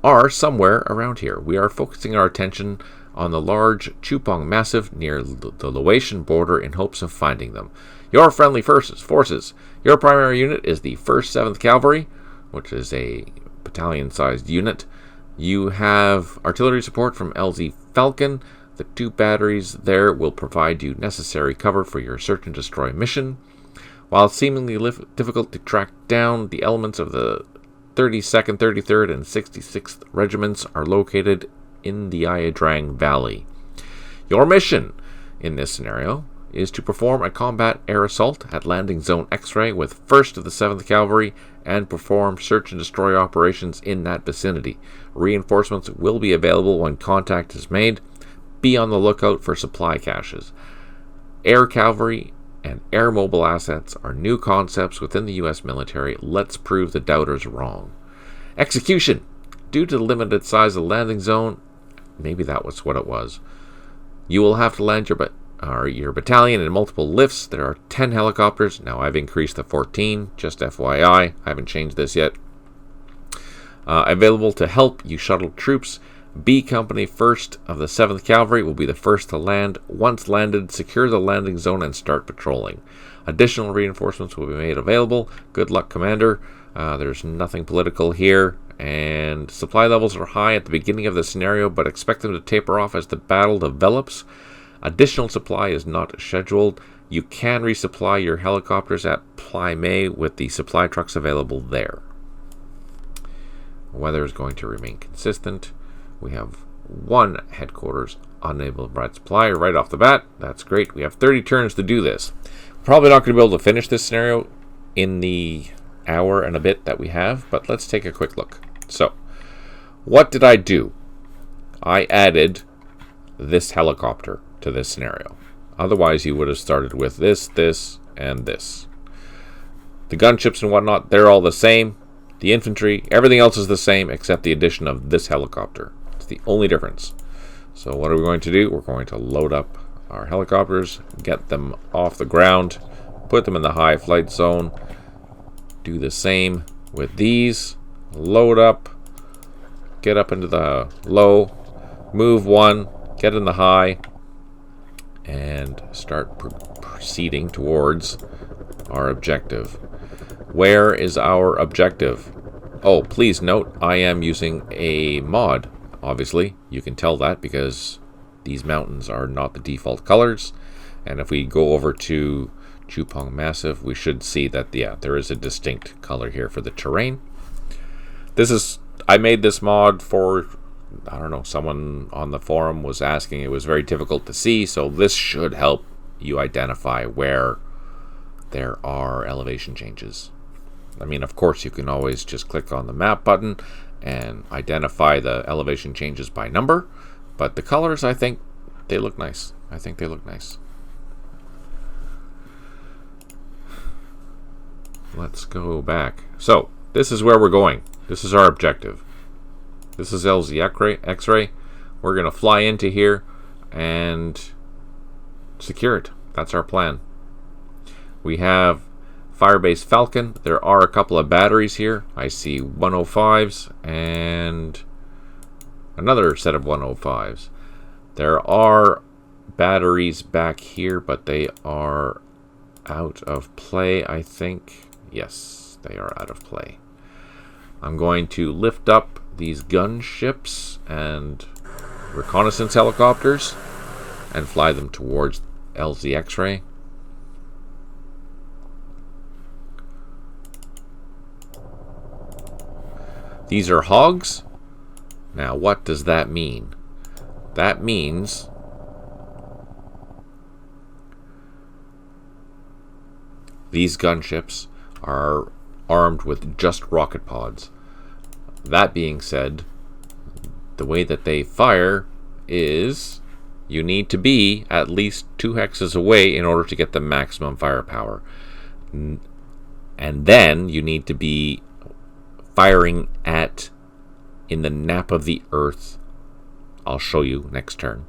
are somewhere around here. We are focusing our attention on the large Chupong Massif near the Laotian border in hopes of finding them. Your friendly forces. Your primary unit is the 1st 7th Cavalry, which is a battalion-sized unit. You have artillery support from LZ Falcon. The 2 batteries there will provide you necessary cover for your search and destroy mission. While seemingly difficult to track down, the elements of the 32nd, 33rd, and 66th regiments are located in the Ia Drang Valley. Your mission in this scenario is to perform a combat air assault at landing zone X-ray with 1st of the 7th Cavalry and perform search and destroy operations in that vicinity. Reinforcements will be available when contact is made. Be on the lookout for supply caches. Air cavalry and air mobile assets are new concepts within the U.S. military. Let's prove the doubters wrong. Execution. Due to the limited size of the landing zone, maybe that was what it was, you will have to land your battalion in multiple lifts. There are 10 helicopters. Now I've increased to 14, just FYI. I haven't changed this yet. Available to help you shuttle troops. B Company 1st of the 7th Cavalry will be the first to land. Once landed, secure the landing zone and start patrolling. Additional reinforcements will be made available. Good luck, Commander. There's nothing political here, and supply levels are high at the beginning of the scenario, but expect them to taper off as the battle develops. Additional supply is not scheduled. You can resupply your helicopters at Plymay with the supply trucks available there. Weather is going to remain consistent. We have 1 headquarters unable to provide supply right off the bat. That's great. We have 30 turns to do this. Probably not going to be able to finish this scenario in the hour and a bit that we have, but let's take a quick look. So, what did I do? I added this helicopter to this scenario. Otherwise, you would have started with this, and this. The gunships and whatnot, they're all the same. The infantry, everything else is the same except the addition of this helicopter. It's the only difference. So what are we going to do? We're going to load up our helicopters, get them off the ground, put them in the high flight zone, do the same with these, load up, get up into the low, move 1, get in the high, and start proceeding towards our objective. Where is our objective? Oh, please note, I am using a mod. Obviously, you can tell that because these mountains are not the default colors. And if we go over to Chupong Massif, we should see that, yeah, there is a distinct color here for the terrain. I made this mod for, I don't know, someone on the forum was asking. It was very difficult to see, so this should help you identify where there are elevation changes. I mean, of course, you can always just click on the map button and identify the elevation changes by number, but the colors, I think they look nice. Let's go back. So, this is where we're going. This is our objective. This is LZ XRAY. we're going to fly into here and secure it. That's our plan. We have Firebase Falcon. There are a couple of batteries here. I see 105s and another set of 105s. There are batteries back here, but they are out of play, I think. Yes, they are out of play. I'm going to lift up these gunships and reconnaissance helicopters and fly them towards LZ XRAY. These are hogs. Now, what does that mean? That means these gunships are armed with just rocket pods. That being said, the way that they fire is you need to be at least 2 hexes away in order to get the maximum firepower. And then you need to be firing in the nap of the earth. I'll show you next turn.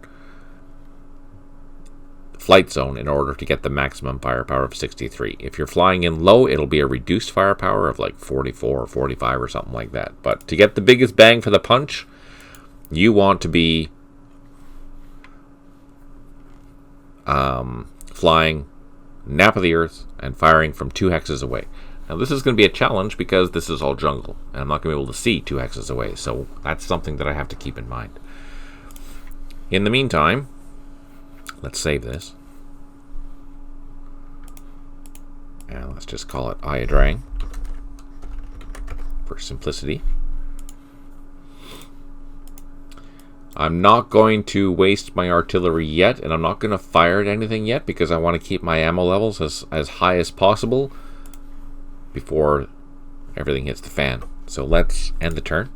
Flight zone in order to get the maximum firepower of 63. If you're flying in low, it'll be a reduced firepower of like 44 or 45 or something like that. But to get the biggest bang for the punch, you want to be flying nap of the earth and firing from 2 hexes away. Now this is going to be a challenge because this is all jungle and I'm not going to be able to see 2 hexes away, so that's something that I have to keep in mind. In the meantime, let's save this and let's just call it Ia Drang for simplicity. I'm not going to waste my artillery yet, and I'm not going to fire at anything yet because I want to keep my ammo levels as high as possible before everything hits the fan. So let's end the turn.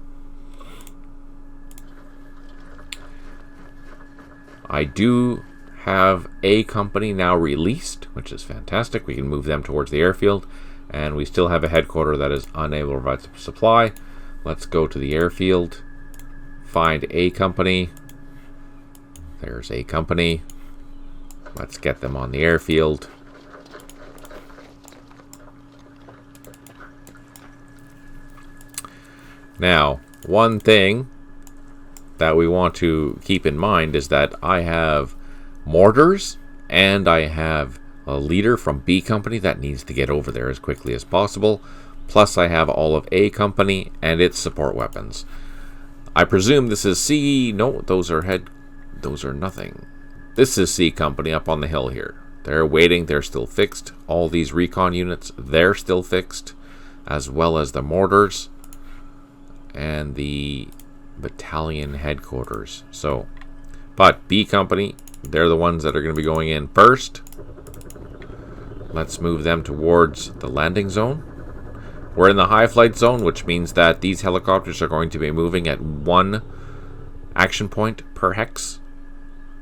I do have a company now released, which is fantastic. We can move them towards the airfield, and we still have a headquarter that is unable to provide supply. Let's go to the airfield. Find a company. There's a company. Let's get them on the airfield. Now, one thing that we want to keep in mind is that I have mortars and I have a leader from B company that needs to get over there as quickly as possible. Plus I have all of A company and its support weapons. I presume this is C. No, those are nothing. This is C company up on the hill here. They're waiting. They're still fixed. All these recon units, they're still fixed, as well as the mortars and the battalion headquarters. So, but B company, they're the ones that are going to be going in first. Let's move them towards the landing zone. We're in the high flight zone, which means that these helicopters are going to be moving at 1 action point per hex,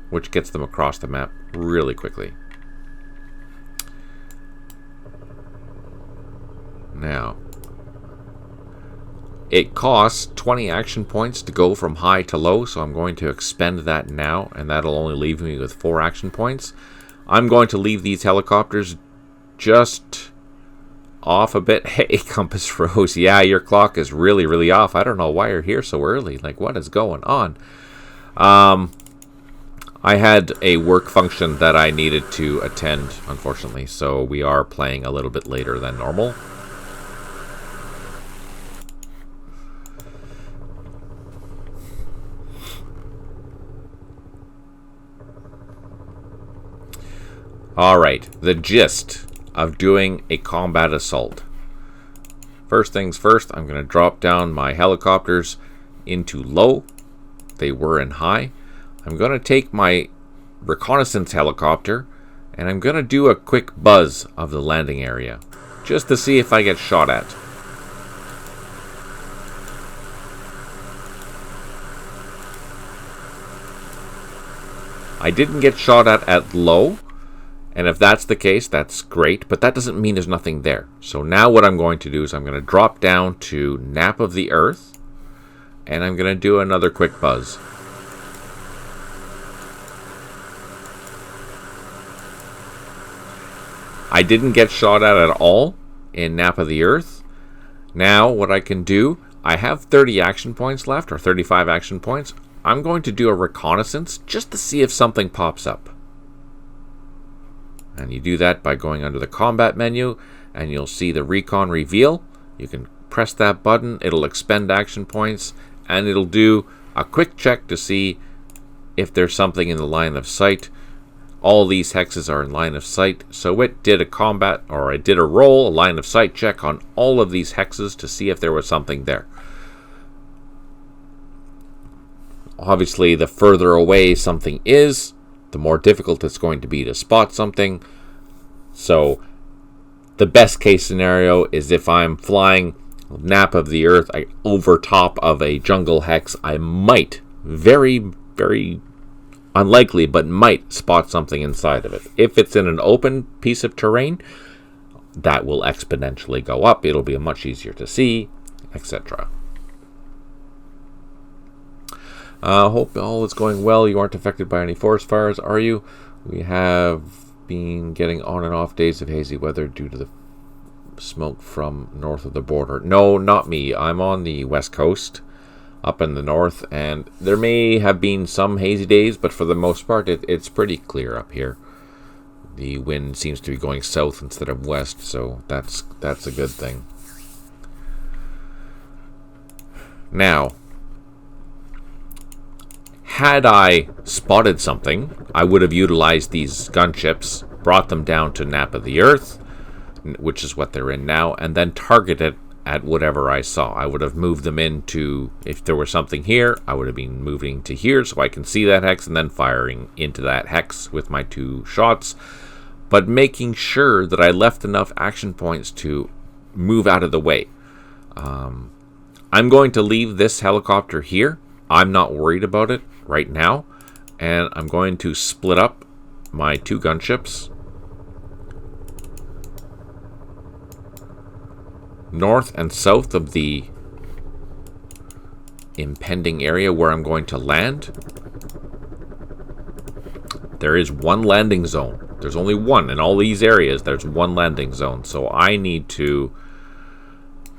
which gets them across the map really quickly. Now, it costs 20 action points to go from high to low, so I'm going to expend that now, and that'll only leave me with 4 action points. I'm going to leave these helicopters just off a bit. Hey, compass froze. Yeah, your clock is really, really off. I don't know why you're here so early. Like, what is going on? I had a work function that I needed to attend, unfortunately, so we are playing a little bit later than normal. Alright, the gist of doing a combat assault. First things first, I'm going to drop down my helicopters into low. They were in high. I'm going to take my reconnaissance helicopter and I'm going to do a quick buzz of the landing area just to see if I get shot at. I didn't get shot at low. And if that's the case, that's great, but that doesn't mean there's nothing there. So now what I'm going to do is I'm going to drop down to nap of the earth, and I'm going to do another quick buzz. I didn't get shot at all in Nap of the Earth. Now, what I can do, I have 30 action points left, or 35 action points. I'm going to do a reconnaissance just to see if something pops up. And you do that by going under the combat menu, and you'll see the recon reveal. You can press that button, it'll expend action points, and it'll do a quick check to see if there's something in the line of sight. All these hexes are in line of sight, so it did a roll, a line of sight check on all of these hexes to see if there was something there. Obviously, the further away something is, the more difficult it's going to be to spot something. So the best case scenario is if I'm flying Nap of the Earth over top of a jungle hex, I might, very, very unlikely, but might spot something inside of it. If it's in an open piece of terrain, that will exponentially go up. It'll be much easier to see, etc. Hope all is going well. You aren't affected by any forest fires, are you? We have been getting on and off days of hazy weather due to the smoke from north of the border. No, not me. I'm on the west coast, up in the north, and there may have been some hazy days, but for the most part, it's pretty clear up here. The wind seems to be going south instead of west, so that's a good thing. Now, had I spotted something, I would have utilized these gunships, brought them down to Nap of the Earth, which is what they're in now, and then targeted at whatever I saw. I would have moved them into, if there was something here, I would have been moving to here so I can see that hex and then firing into that hex with my 2 shots, but making sure that I left enough action points to move out of the way. I'm going to leave this helicopter here. I'm not worried about it right now, and I'm going to split up my 2 gunships north and south of the impending area where I'm going to land. There is 1 landing zone. There's only 1 in all these areas. There's 1 landing zone, so I need to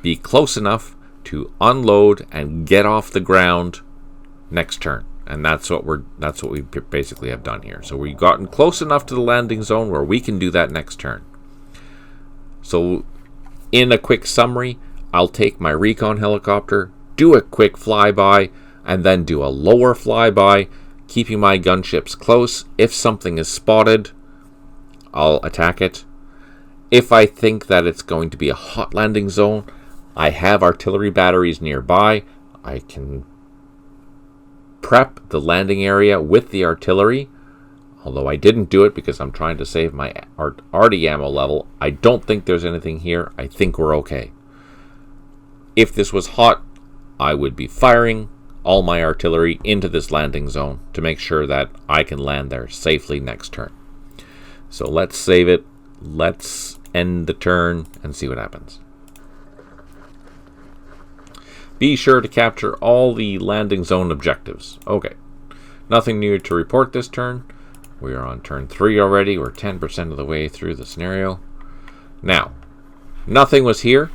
be close enough to unload and get off the ground next turn. And that's what we basically have done here. So we've gotten close enough to the landing zone where we can do that next turn. So in a quick summary, I'll take my recon helicopter, do a quick flyby, and then do a lower flyby, keeping my gunships close. If something is spotted, I'll attack it. If I think that it's going to be a hot landing zone, I have artillery batteries nearby. I can prep the landing area with the artillery, although I didn't do it because I'm trying to save my arty ammo level. I don't think there's anything here. I think we're okay. If this was hot, I would be firing all my artillery into this landing zone to make sure that I can land there safely next turn. So let's save it. Let's end the turn and see what happens. Be sure to capture all the landing zone objectives. Okay. Nothing new to report this turn. We are on turn 3 already. We're 10% of the way through the scenario. Now, nothing was here.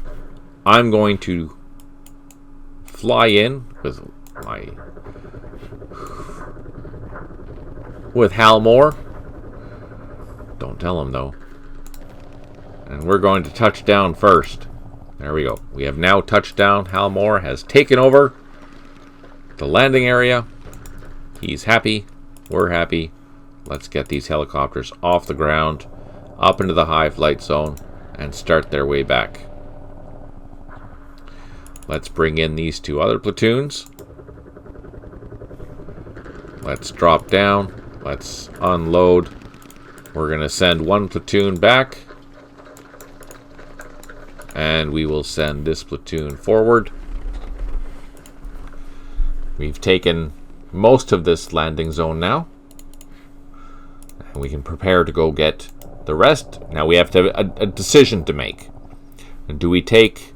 I'm going to fly in with Hal Moore. Don't tell him though. And we're going to touch down first. There we go. We have now touched down. Hal Moore has taken over the landing area. He's happy. We're happy. Let's get these helicopters off the ground, up into the high flight zone, and start their way back. Let's bring in these 2 other platoons. Let's drop down. Let's unload. We're going to send 1 platoon back. And we will send this platoon forward. We've taken most of this landing zone now. And we can prepare to go get the rest. Now we have to have a decision to make. Do we take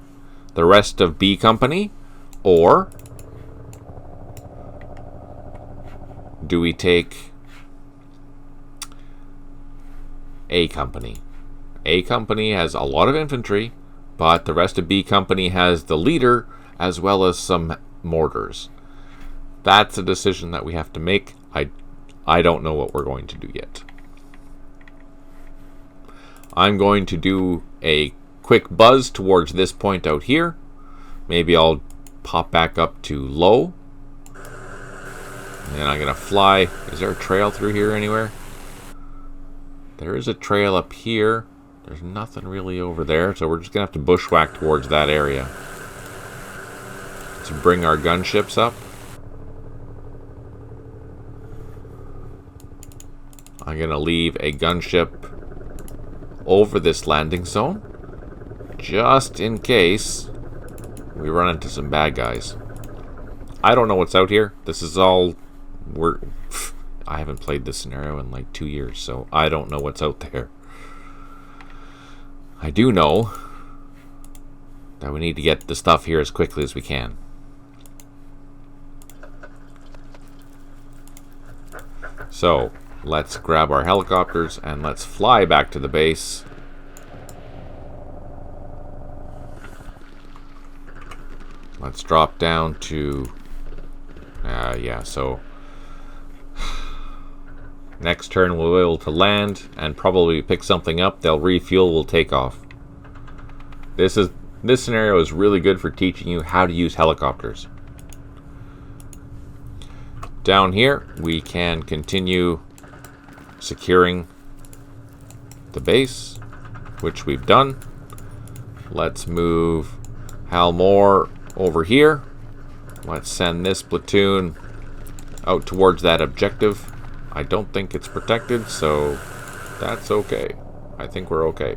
the rest of B Company, or do we take A Company? A company has a lot of infantry, but the rest of B company has the leader as well as some mortars. That's a decision that we have to make. I don't know what we're going to do yet. I'm going to do a quick buzz towards this point out here. Maybe I'll pop back up to low. And then I'm going to fly. Is there a trail through here anywhere? There is a trail up here. There's nothing really over there, so we're just going to have to bushwhack towards that area. To bring our gunships up. I'm going to leave a gunship over this landing zone, just in case we run into some bad guys. I don't know what's out here. This is all... I haven't played this scenario in like 2 years, so I don't know what's out there. I do know that we need to get the stuff here as quickly as we can. So, let's grab our helicopters and let's fly back to the base. Let's drop down to... yeah, so... next turn we'll be able to land and probably pick something up. They'll refuel, we'll take off. This scenario is really good for teaching you how to use helicopters. Down here, we can continue securing the base, which we've done. Let's move Hal Moore over here. Let's send this platoon out towards that objective. I don't think it's protected, so that's okay. I think we're okay.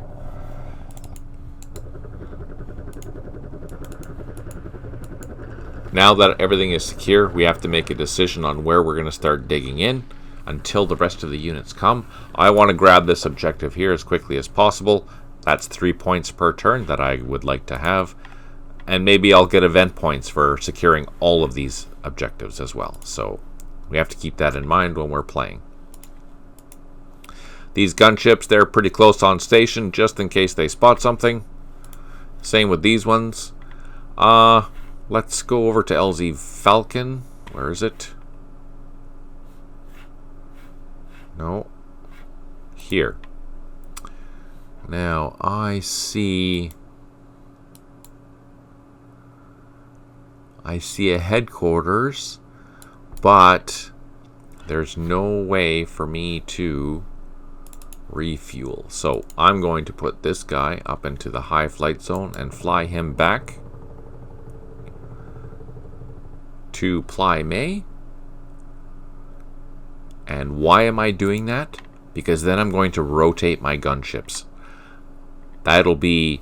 Now that everything is secure, we have to make a decision on where we're going to start digging in until the rest of the units come. I want to grab this objective here as quickly as possible. That's 3 points per turn that I would like to have. And maybe I'll get event points for securing all of these objectives as well. So we have to keep that in mind when we're playing. These gunships, they're pretty close on station just in case they spot something. Same with these ones. Let's go over to LZ Falcon. Where is it? No. Here. Now, I see a headquarters, but there's no way for me to refuel. So I'm going to put this guy up into the high flight zone and fly him back to Ply May. And why am I doing that? Because then I'm going to rotate my gunships. That'll be,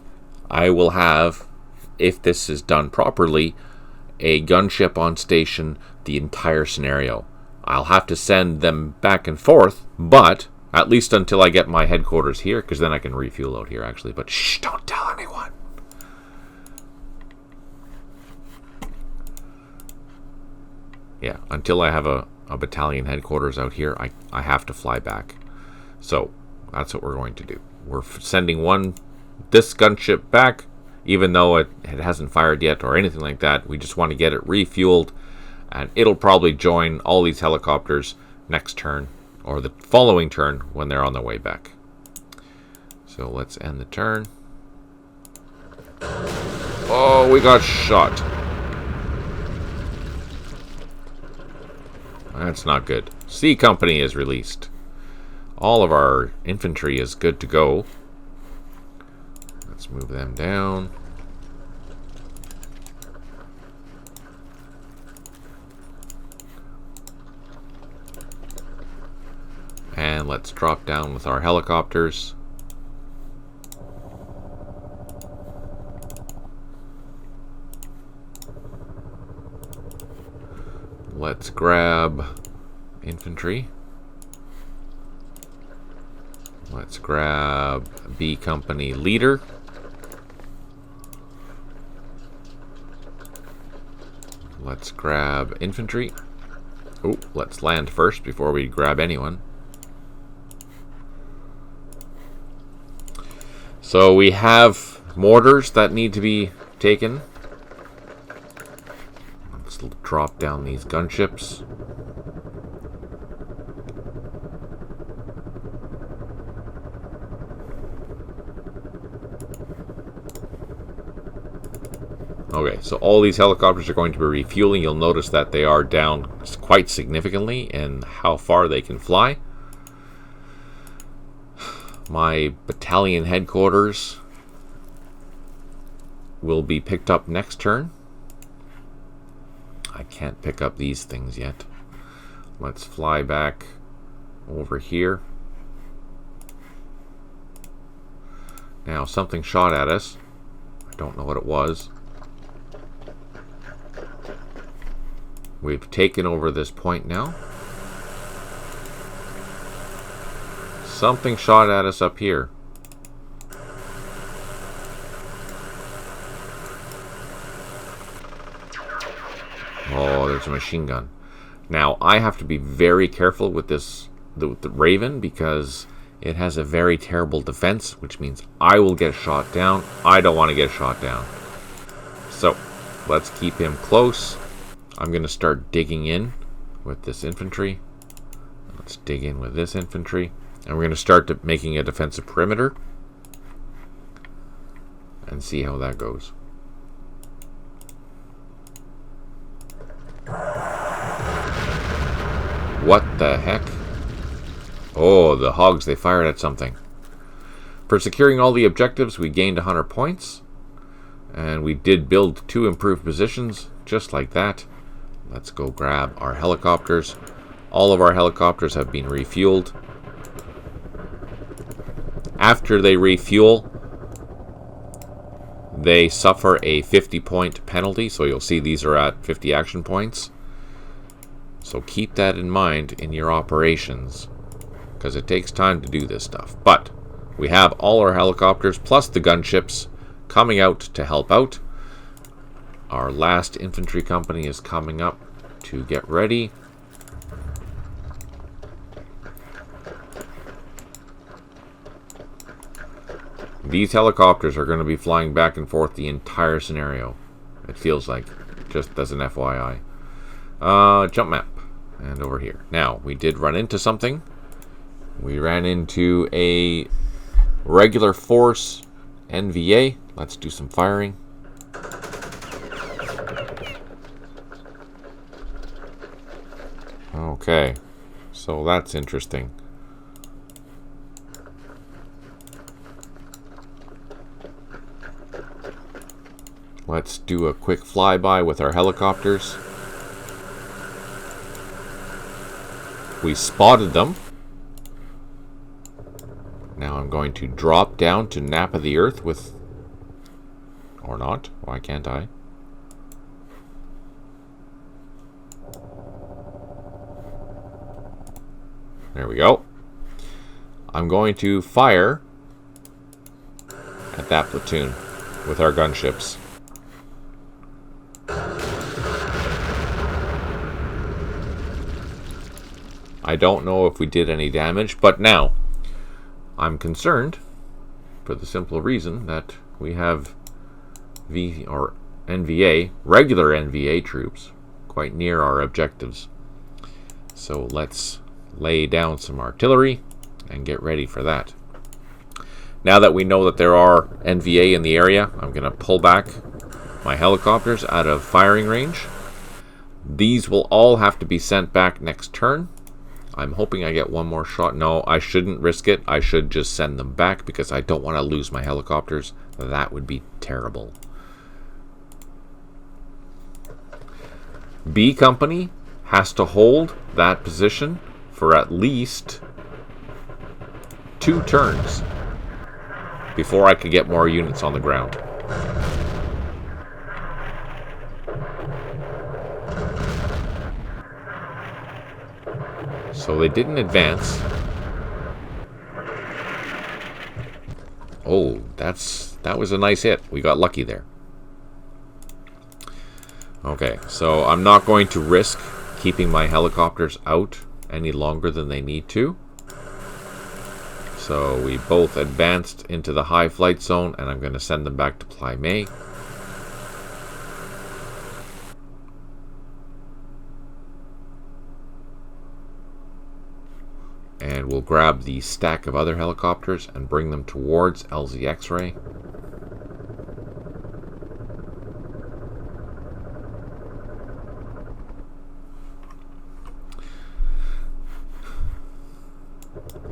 I will have, if this is done properly, a gunship on station the entire scenario. I'll have to send them back and forth, but at least until I get my headquarters here, because then I can refuel out here actually. But shh, don't tell anyone. Yeah, until I have a battalion headquarters out here, I have to fly back. So that's what we're going to do. We're sending this gunship back, even though it hasn't fired yet or anything like that. We just want to get it refueled, and it'll probably join all these helicopters next turn or the following turn when they're on their way back. So let's end the turn. Oh, we got shot. That's not good. C Company is released. All of our infantry is good to go. Let's move them down. And let's drop down with our helicopters. Let's grab infantry. Let's grab B Company leader. Let's grab infantry. Oh, let's land first before we grab anyone. So we have mortars that need to be taken. Let's drop down these gunships. Okay, so all these helicopters are going to be refueling. You'll notice that they are down quite significantly in how far they can fly. My battalion headquarters will be picked up next turn. I can't pick up these things yet. Let's fly back over here. Now, something shot at us. I don't know what it was. We've taken over this point now. Something shot at us up here. Oh, there's a machine gun. Now, I have to be very careful with this, the Raven, because it has a very terrible defense, which means I will get shot down. I don't want to get shot down. So, let's keep him close. I'm going to start digging in with this infantry. Let's dig in with this infantry. And we're going to start making a defensive perimeter. And see how that goes. What the heck? Oh, the hogs, they fired at something. For securing all the objectives, we gained 100 points. And we did build 2 improved positions, just like that. Let's go grab our helicopters. All of our helicopters have been refueled. After they refuel, they suffer a 50-point penalty. So you'll see these are at 50 action points. So keep that in mind in your operations, because it takes time to do this stuff. But we have all our helicopters plus the gunships coming out to help out. Our last infantry company is coming up to get ready. These helicopters are going to be flying back and forth the entire scenario. It feels like, just as an FYI. Jump map. And over here. Now, we did run into something. We ran into a regular force NVA. Let's do some firing. Okay, so that's interesting. Let's do a quick flyby with our helicopters. We spotted them. Now I'm going to drop down to Napa the Earth with... Or not. Why can't I? There we go. I'm going to fire at that platoon with our gunships. I don't know if we did any damage, but now I'm concerned for the simple reason that we have NVA, regular NVA troops quite near our objectives. So let's lay down some artillery and get ready for that. Now that we know that there are NVA in the area, I'm going to pull back my helicopters out of firing range. These will all have to be sent back next turn. I'm hoping I get one more shot. No, I shouldn't risk it. I should just send them back because I don't want to lose my helicopters. That would be terrible. B Company has to hold that position for at least 2 turns before I could get more units on the ground. So they didn't advance. Oh, that was a nice hit. We got lucky there. Okay, so I'm not going to risk keeping my helicopters out any longer than they need to. So So we both advanced into the high flight zone, and I'm going to send them back to Plymay. And we'll grab the stack of other helicopters and bring them towards LZ XRAY.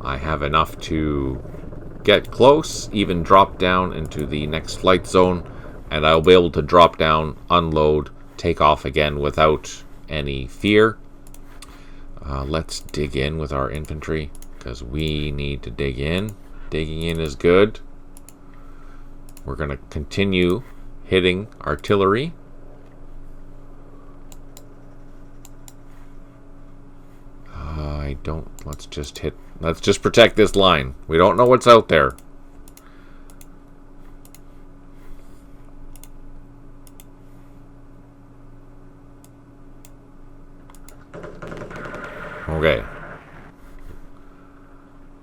I have enough to get close, even drop down into the next flight zone, and I'll be able to drop down, unload, take off again without any fear. Let's dig in with our infantry, because we need to dig in. Digging in is good. We're going to continue hitting artillery. Let's just protect this line. We don't know what's out there. Okay.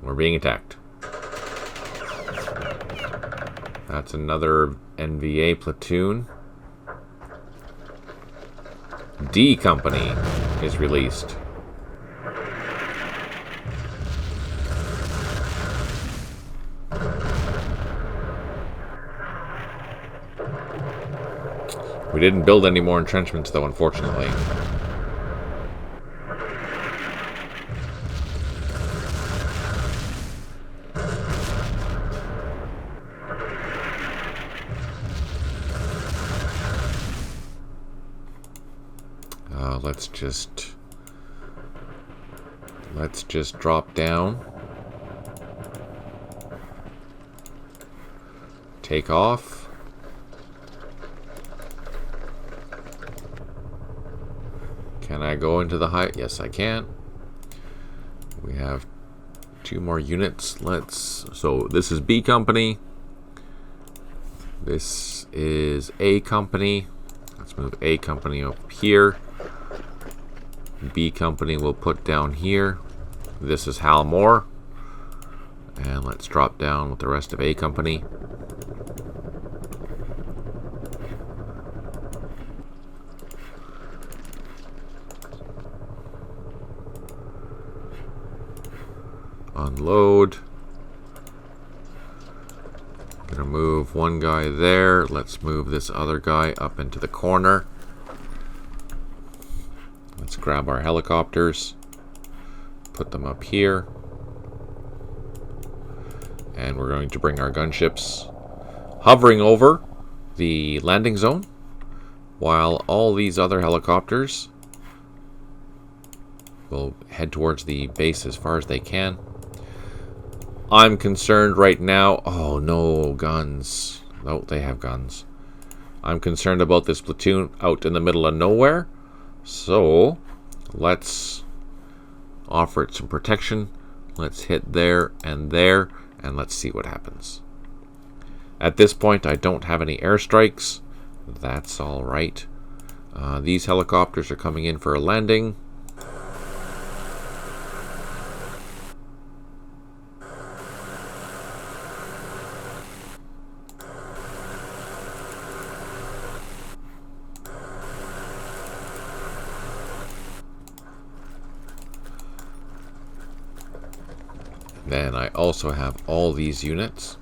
We're being attacked. That's another NVA platoon. D Company is released. We didn't build any more entrenchments, though, unfortunately. Let's just drop down. Take off. Can I go into the high? Yes, I can. We have 2 more units. So this is B Company. This is A Company. Let's move A Company up here. B Company will put down here. This is Hal Moore. And let's drop down with the rest of A Company. Unload. Gonna move one guy there. Let's move this other guy up into the corner. Let's grab our helicopters, put them up here, and we're going to bring our gunships hovering over the landing zone while all these other helicopters will head towards the base as far as they can. I'm concerned right now. Oh, no guns. No, they have guns. I'm concerned about this platoon out in the middle of nowhere. So, let's offer it some protection. Let's hit there, and let's see what happens. At this point, I don't have any airstrikes. That's all right. These helicopters are coming in for a landing. Then I also have all these units.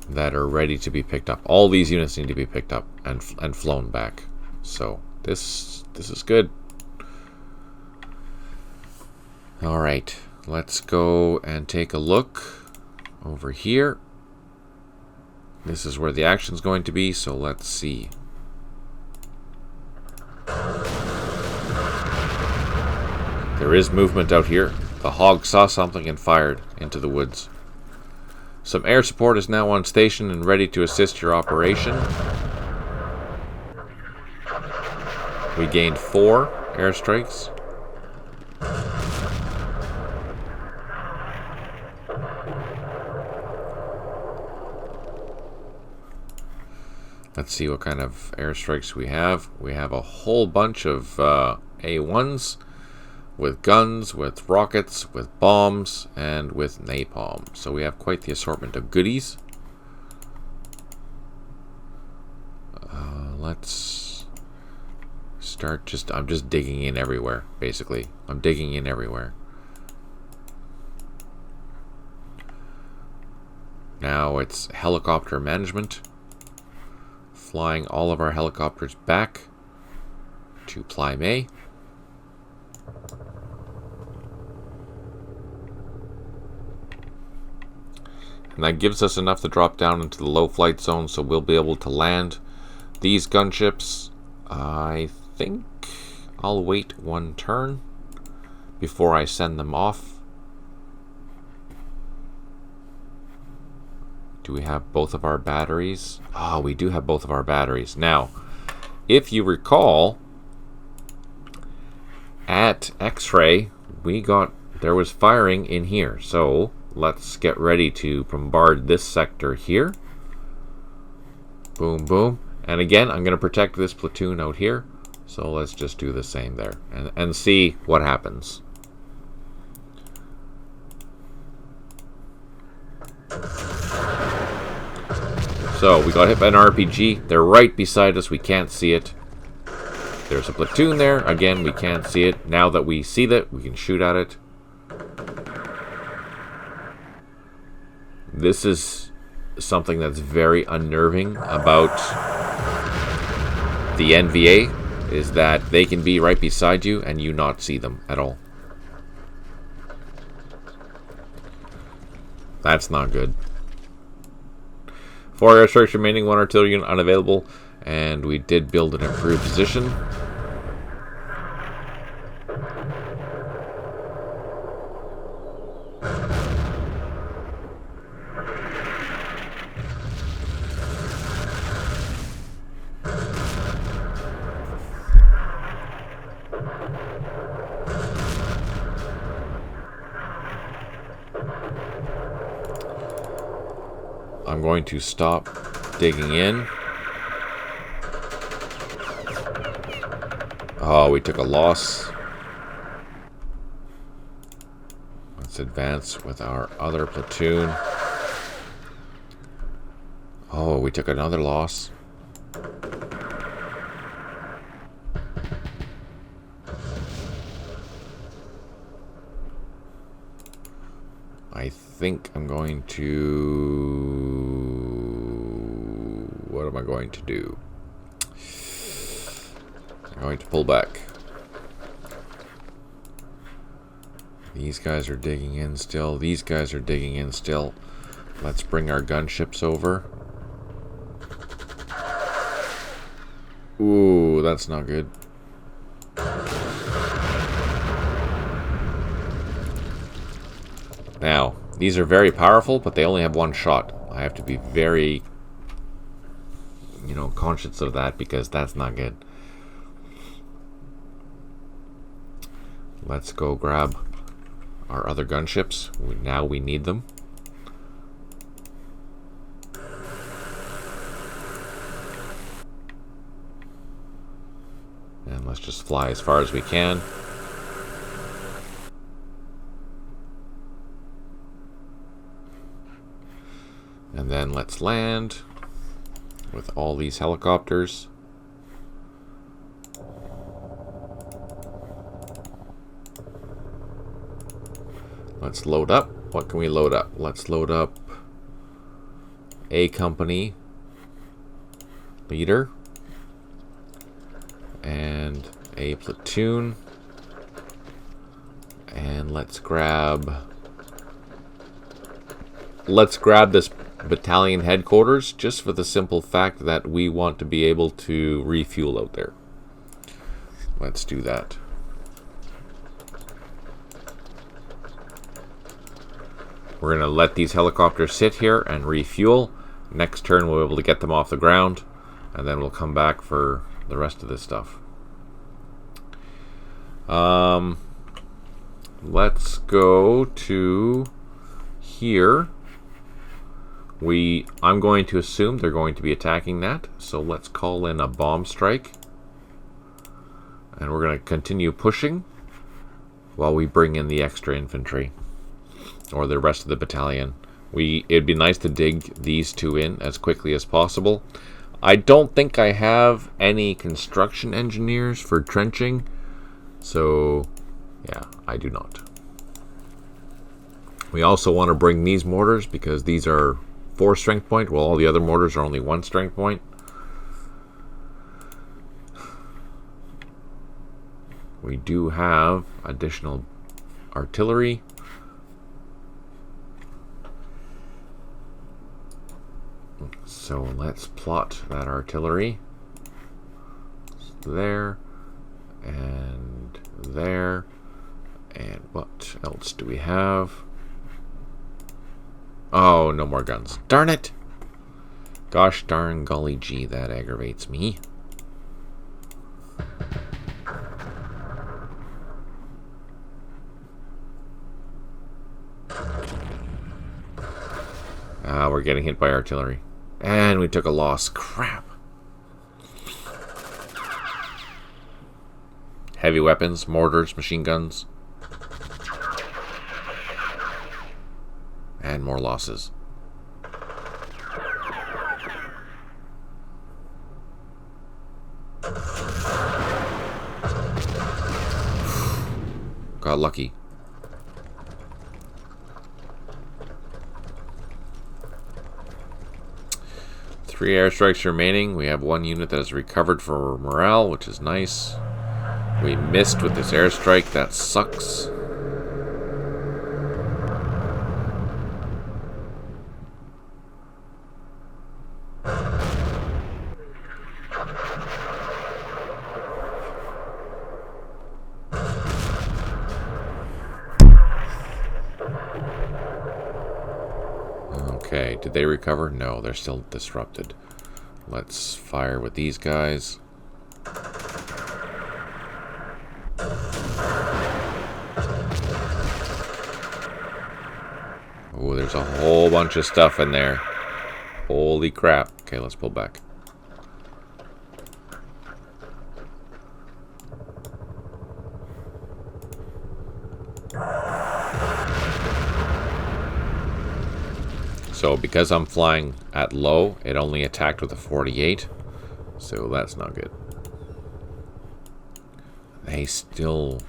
That are ready to be picked up. All these units need to be picked up and flown back. So this is good. All right, let's go and take a look over here. This is where the action's going to be, so let's see. There is movement out here. The hog saw something and fired into the woods. Some air support is now on station and ready to assist your operation. We gained 4 airstrikes. Let's see what kind of airstrikes we have. We have a whole bunch of A1s. with guns, with rockets, with bombs, and with napalm. So we have quite the assortment of goodies. Let's start I'm just digging in everywhere, basically. I'm digging in everywhere. Now it's helicopter management. Flying all of our helicopters back to Plymay. And that gives us enough to drop down into the low flight zone, so we'll be able to land these gunships. I think I'll wait one turn before I send them off. Do we have both of our batteries? Oh, we do have both of our batteries. Now, if you recall, at X-Ray, there was firing in here. So let's get ready to bombard this sector here. Boom, boom. And again, I'm going to protect this platoon out here. So let's just do the same there and see what happens. So we got hit by an RPG. They're right beside us. We can't see it. There's a platoon there. Again, we can't see it. Now that we see that, we can shoot at it. This is something that's very unnerving about the NVA, is that they can be right beside you and you not see them at all. That's not good. 4 airstrikes remaining, 1 artillery unit unavailable, and we did build an improved position. I'm going to stop digging in. Oh, we took a loss. Let's advance with our other platoon. Oh, we took another loss. I think I'm going to... What am I going to do? I'm going to pull back. These guys are digging in still. These guys are digging in still. Let's bring our gunships over. Ooh, that's not good. Now, these are very powerful, but they only have one shot. I have to be very, conscious of that, because that's not good. Let's go grab our other gunships. Now we need them. And let's just fly as far as we can. And then let's land with all these helicopters. Let's load up. What can we load up? Let's load up A company leader and a platoon. And let's grab this battalion headquarters, just for the simple fact that we want to be able to refuel out there. Let's do that. We're going to let these helicopters sit here and refuel. Next turn we'll be able to get them off the ground, and then we'll come back for the rest of this stuff. Let's go to here. I'm going to assume they're going to be attacking that, so let's call in a bomb strike. And we're going to continue pushing while we bring in the extra infantry or the rest of the battalion. It'd be nice to dig these two in as quickly as possible. I don't think I have any construction engineers for trenching, so yeah, I do not. We also want to bring these mortars because these are 4 strength point, while all the other mortars are only 1 strength point. We do have additional artillery. So let's plot that artillery. There and there. And what else do we have? Oh, no more guns. Darn it! Gosh darn golly gee, that aggravates me. We're getting hit by artillery. And we took a loss. Crap. Heavy weapons, mortars, machine guns. And more losses. Got lucky. Three airstrikes remaining. We have 1 unit that has recovered for morale, which is nice. We missed with this airstrike. That sucks. Okay, did they recover? No, they're still disrupted. Let's fire with these guys. Oh, there's a whole bunch of stuff in there. Holy crap. Okay, let's pull back. So because I'm flying at low, it only attacked with a 48. So that's not good. They still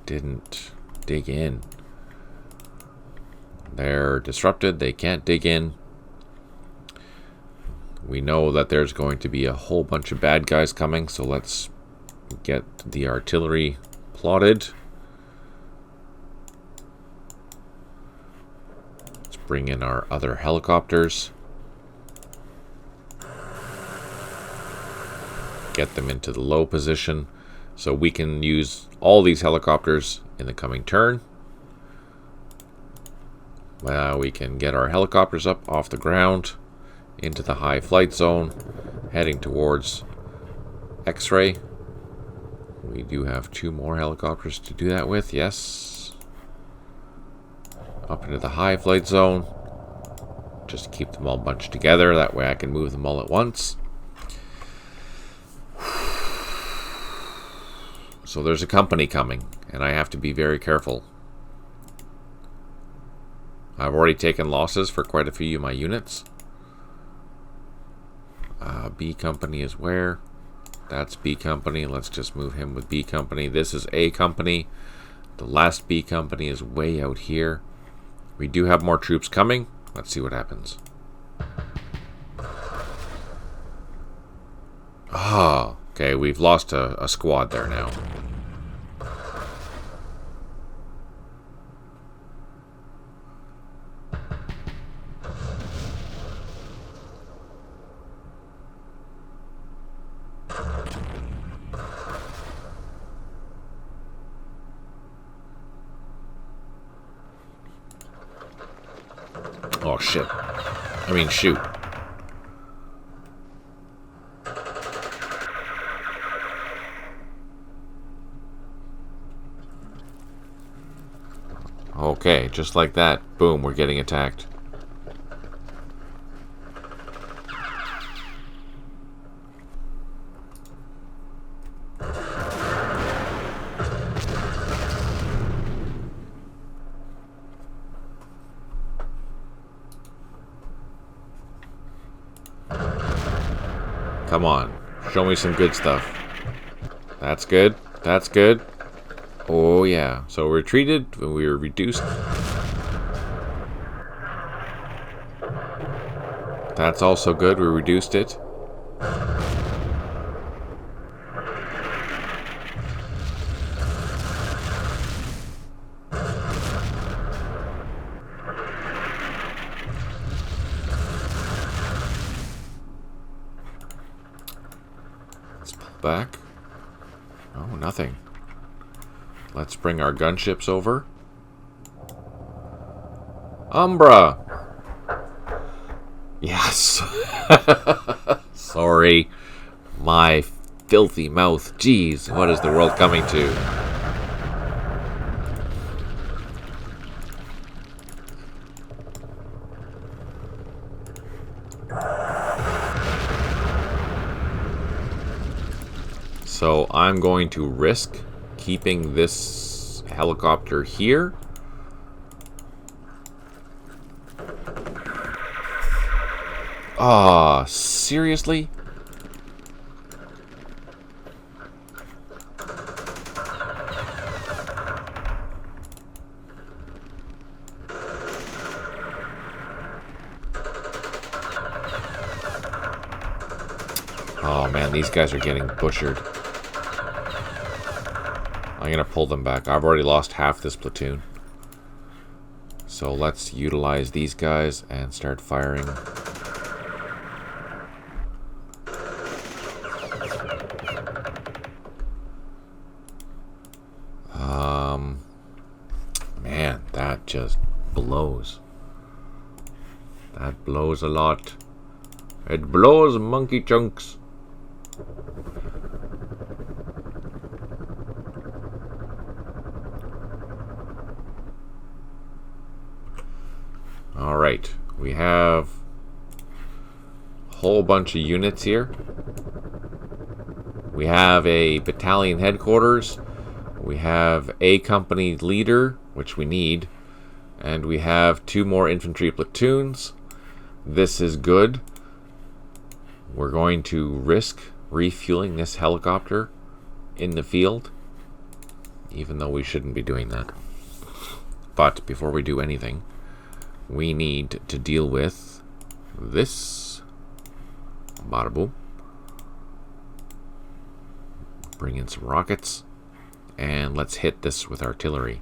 didn't dig in. They're disrupted. They can't dig in. We know that there's going to be a whole bunch of bad guys coming. So let's get the artillery plotted. Bring in our other helicopters. Get them into the low position so we can use all these helicopters in the coming turn. We can get our helicopters up off the ground into the high flight zone, heading towards X-ray. We do have 2 more helicopters to do that with, yes. Up into the high flight zone. Just keep them all bunched together. That way I can move them all at once. So there's a company coming, and I have to be very careful. I've already taken losses for quite a few of my units. B company is where? That's B company. Let's just move him with B company. This is A company. The last B company is way out here. We do have more troops coming. Let's see what happens. Ah, okay, we've lost a squad there now. Oh shit. I mean, shoot. Okay, just like that. Boom, we're getting attacked. Come on. Show me some good stuff. That's good. That's good. Oh, yeah. So we retreated when we were reduced. That's also good. We reduced it. Let's pull back. Oh, nothing. Let's bring our gunships over. Umbra! Yes! Sorry. My filthy mouth. Jeez, what is the world coming to? So I'm going to risk keeping this helicopter here. Ah, seriously? Oh man, these guys are getting butchered. I'm gonna pull them back. I've already lost half this platoon. So let's utilize these guys and start firing. Man, that just blows. That blows a lot. It blows monkey chunks. All right, we have a whole bunch of units here. We have a battalion headquarters. We have a company leader, which we need. And we have 2 more infantry platoons. This is good. We're going to risk refueling this helicopter in the field, even though we shouldn't be doing that. But before we do anything, we need to deal with this. Bada boom. Bring in some rockets. And let's hit this with artillery.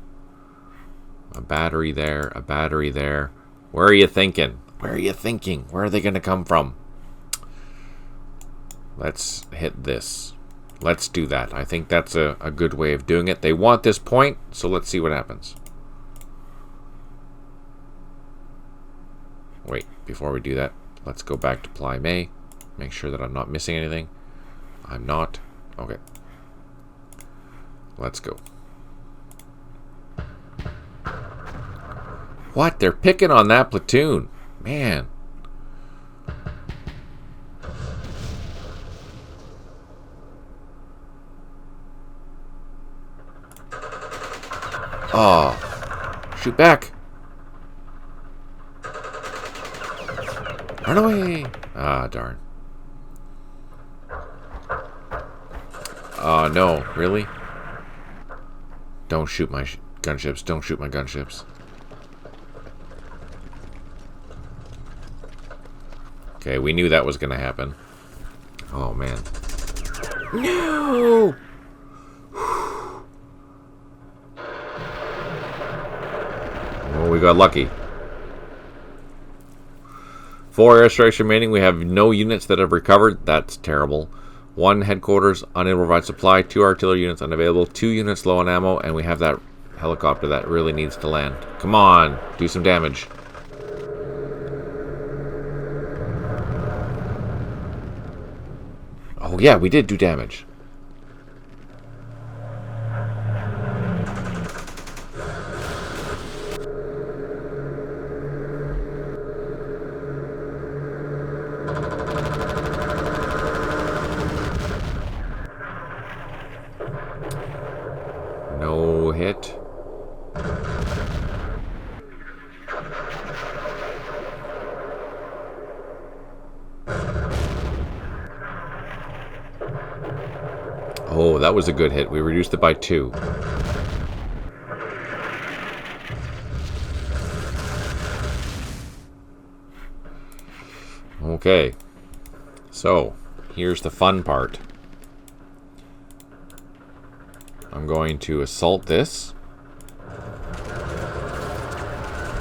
A battery there, a battery there. Where are you thinking? Where are you thinking? Where are they going to come from? Let's hit this. Let's do that. I think that's a good way of doing it. They want this point, so let's see what happens. Wait, before we do that, let's go back to Ply May. Make sure that I'm not missing anything. I'm not. Okay. Let's go. What? They're picking on that platoon. Man. Oh. Shoot back. Run away. Ah, darn. Oh, no. Really? Don't shoot my gunships. Don't shoot my gunships. Okay, we knew that was going to happen. Oh, man. No! Well, we got lucky. 4 airstrikes remaining. We have no units that have recovered. That's terrible. 1 headquarters unable to provide supply. 2 artillery units unavailable. 2 units low on ammo. And we have that helicopter that really needs to land. Come on. Do some damage. Oh, yeah. We did do damage. No hit. Oh, that was a good hit. We reduced it by 2. Okay. So, here's the fun part. I'm going to assault this.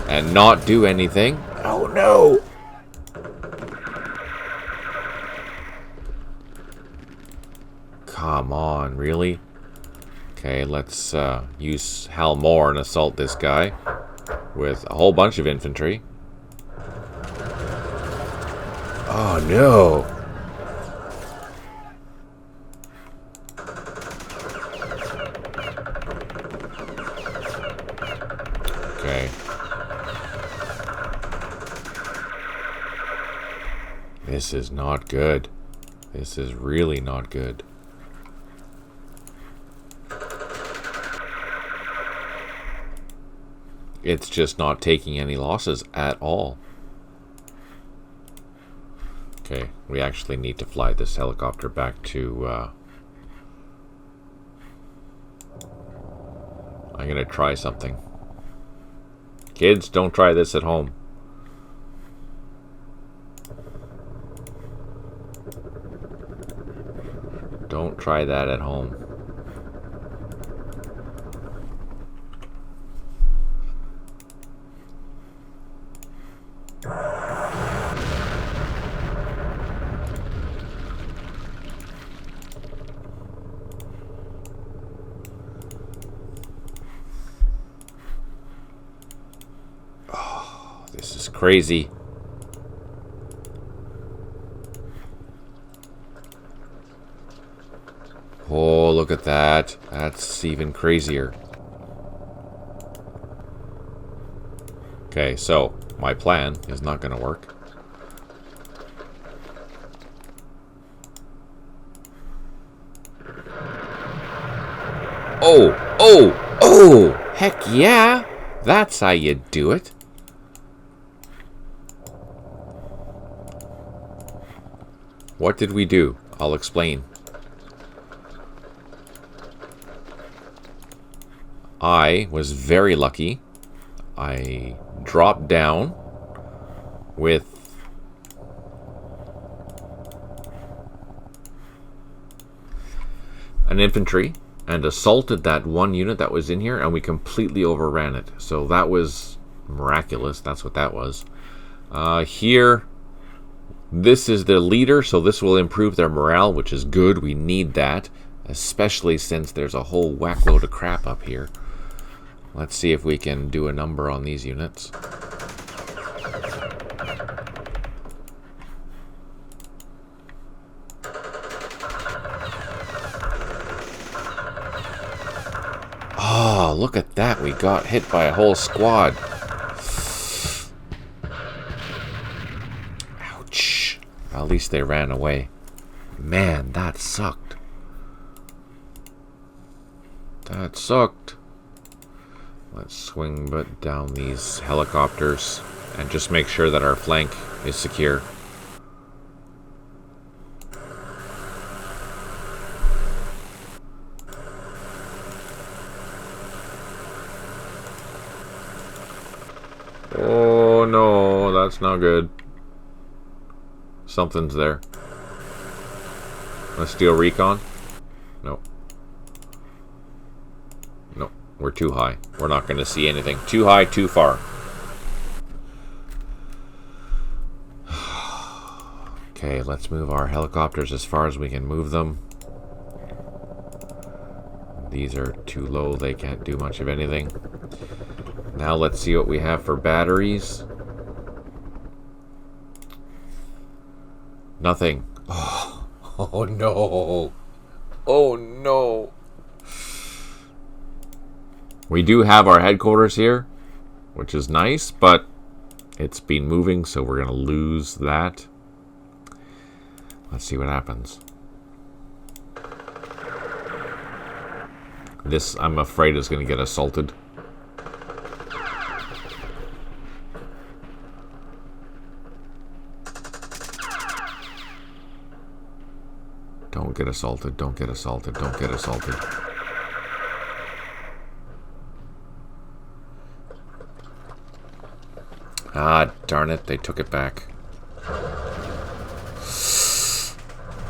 And not do anything. Oh no! Come on, really? Okay, let's use Hal Moore and assault this guy with a whole bunch of infantry. Oh no! Okay. This is not good. This is really not good. It's just not taking any losses at all. Okay, we actually need to fly this helicopter back to... I'm gonna try something. Kids, don't try this at home. Don't try that at home. Oh, this is crazy. Oh, look at that. That's even crazier. Okay, so my plan is not going to work. Oh, oh, oh! Heck yeah! That's how you do it. What did we do? I'll explain. I was very lucky. I dropped down with an infantry and assaulted that one unit that was in here, and we completely overran it. So that was miraculous. That's what that was. Here, this is the leader, so this will improve their morale, which is good. We need that, especially since there's a whole whack load of crap up here. Let's see if we can do a number on these units. Oh, look at that. We got hit by a whole squad. Ouch. At least they ran away. Man, that sucked. That sucked. Let's swing down these helicopters and just make sure that our flank is secure. Oh no, that's not good. Something's there. Let's do a recon. No. No, we're too high. We're not going to see anything. Too high, too far. Okay, let's move our helicopters as far as we can move them. These are too low. They can't do much of anything. Now let's see what we have for batteries. Nothing. Oh, oh no. Oh no. We do have our headquarters here, which is nice, but it's been moving, so we're going to lose that. Let's see what happens. This, I'm afraid, is going to get assaulted. Don't get assaulted. Don't get assaulted. Don't get assaulted. Ah, darn it. They took it back.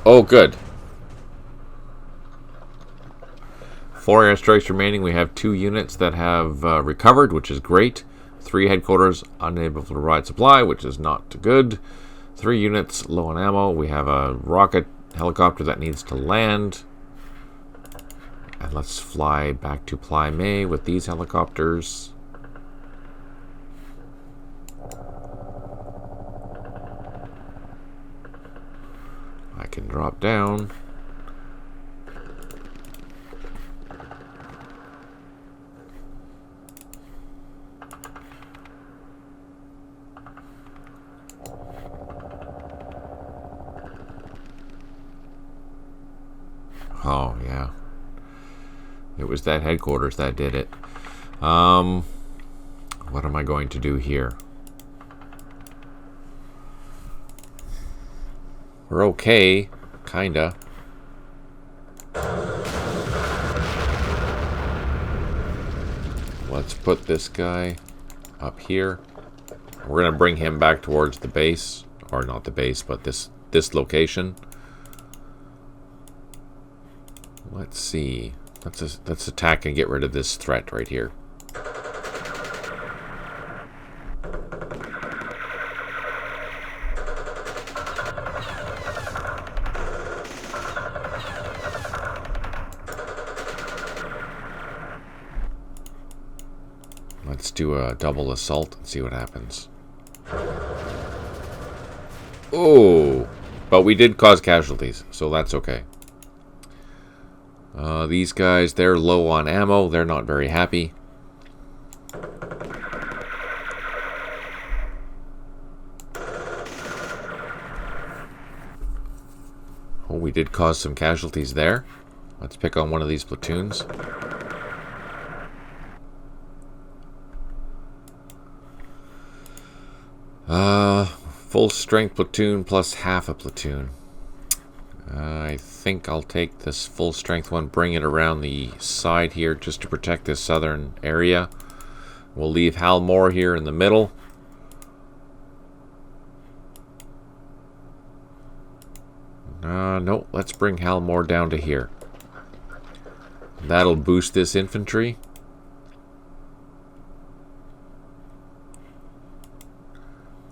Oh, good. 4 airstrikes remaining. We have 2 units that have recovered, which is great. 3 headquarters unable to provide supply, which is not good. 3 units low on ammo. We have a rocket helicopter that needs to land. And let's fly back to Ply May with these helicopters. I can drop down. Oh, yeah. It was that headquarters that did it. What am I going to do here? We're okay, kinda. Let's put this guy up here. We're gonna bring him back towards the base, or not the base, but this location. Let's see. Let's attack and get rid of this threat right here. Let's do a double assault and see what happens. Oh, but we did cause casualties, so that's okay. These guys, they're low on ammo. They're not very happy. Oh, we did cause some casualties there. Let's pick on one of these platoons. Full strength platoon plus half a platoon. I think I'll take this full strength one, bring it around the side here just to protect this southern area. We'll leave Hal Moore here in the middle. No, let's bring Hal Moore down to here. That'll boost this infantry.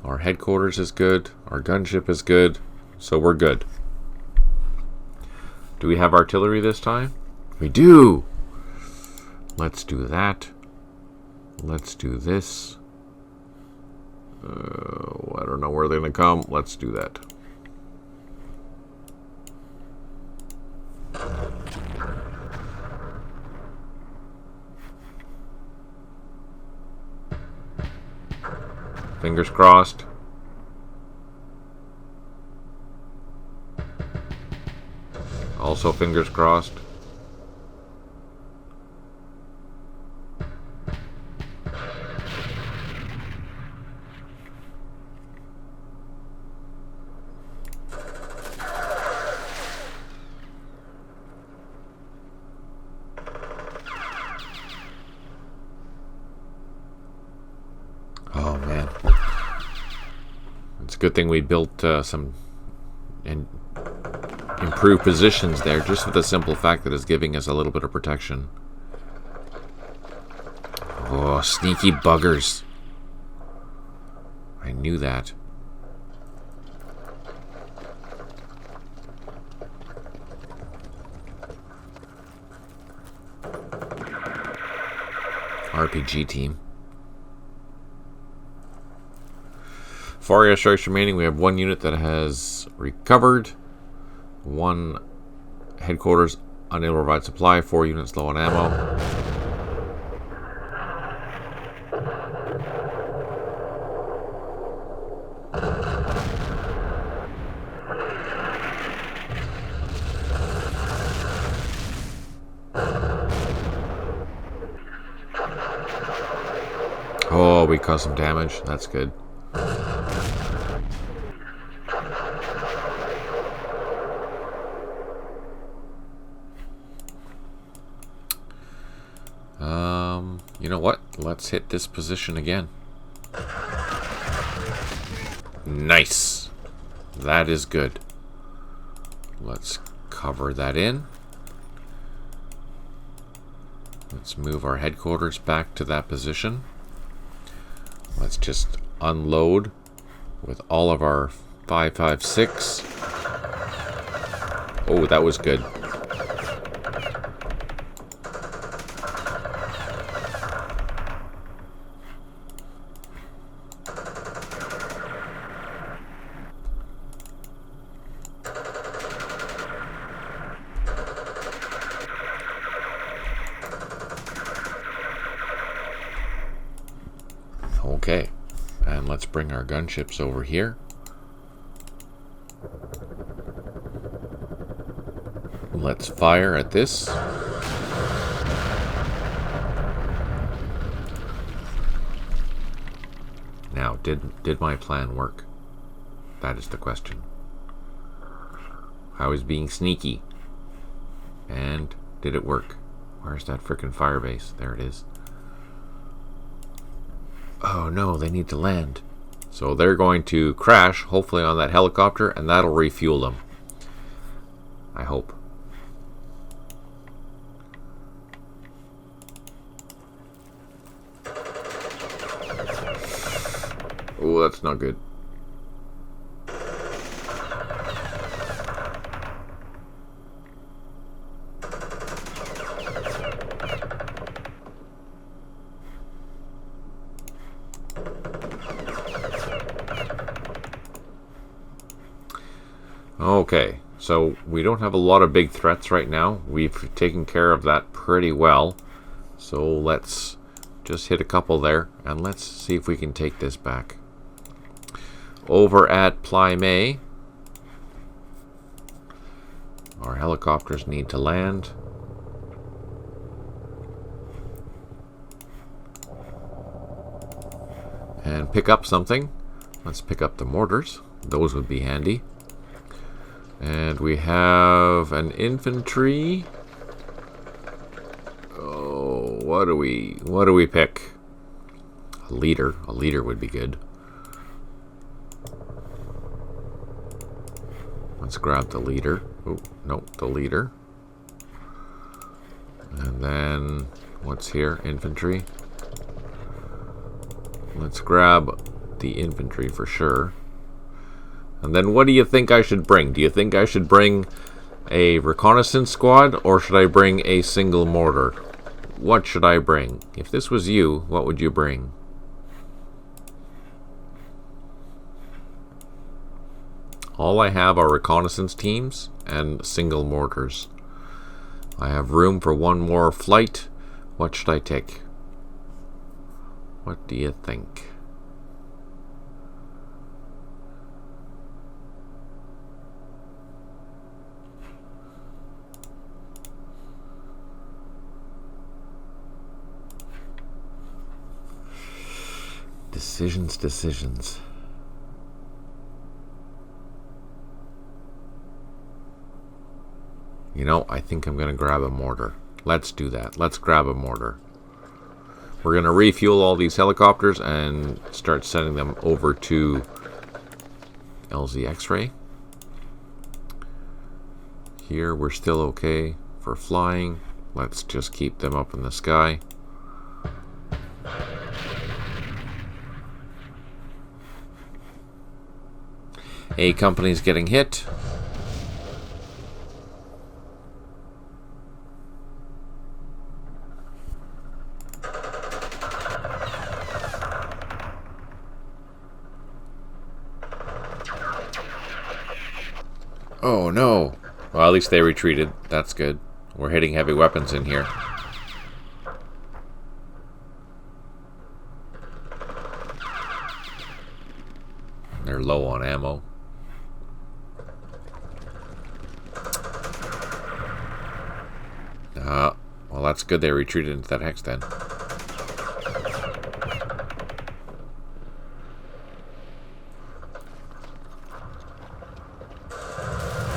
Our headquarters is good. Our gunship is good. So we're good. Do we have artillery this time? We do! Let's do that. Let's do this. I don't know where they're going to come. Let's do that. Fingers crossed. Also fingers crossed. Oh man. It's a good thing we built some and improved positions there, just for the simple fact that it's giving us a little bit of protection. Oh, sneaky buggers. I knew that. RPG team. 4 airstrikes remaining. We have 1 unit that has recovered. 1 headquarters unable to provide supply. 4 units low on ammo. Oh, we caused some damage. That's good. You know what? Let's hit this position again. Nice. That is good. Let's cover that in. Let's move our headquarters back to that position. Let's just unload with all of our 5.56. Oh, that was good. Okay, and let's bring our gunships over here. Let's fire at this. Now, did my plan work? That is the question. I was being sneaky. And did it work? Where's that frickin' fire base? There it is. Oh no, they need to land. So they're going to crash, hopefully on that helicopter, and that'll refuel them. I hope. Oh, that's not good. Okay, so we don't have a lot of big threats right now. We've taken care of that pretty well. So let's just hit a couple there, and let's see if we can take this back. Over at Plymay, our helicopters need to land. And pick up something. Let's pick up the mortars. Those would be handy. And we have an infantry. Oh, what do we pick? A leader. A leader would be good. Let's grab the leader. Oh, no, the leader. And then what's here? Infantry. Let's grab the infantry for sure. And then what do you think I should bring? Do you think I should bring a reconnaissance squad, or should I bring a single mortar? What should I bring? If this was you, what would you bring? All I have are reconnaissance teams and single mortars. I have room for one more flight. What should I take? What do you think? Decisions. You know, I think I'm going to grab a mortar. Let's do that. Let's grab a mortar. We're going to refuel all these helicopters and start sending them over to LZ XRAY. Here we're still okay for flying. Let's just keep them up in the sky. A company's getting hit. Oh no. Well, at least they retreated. That's good. We're hitting heavy weapons in here. They're low on ammo. Well, that's good they retreated into that hex then.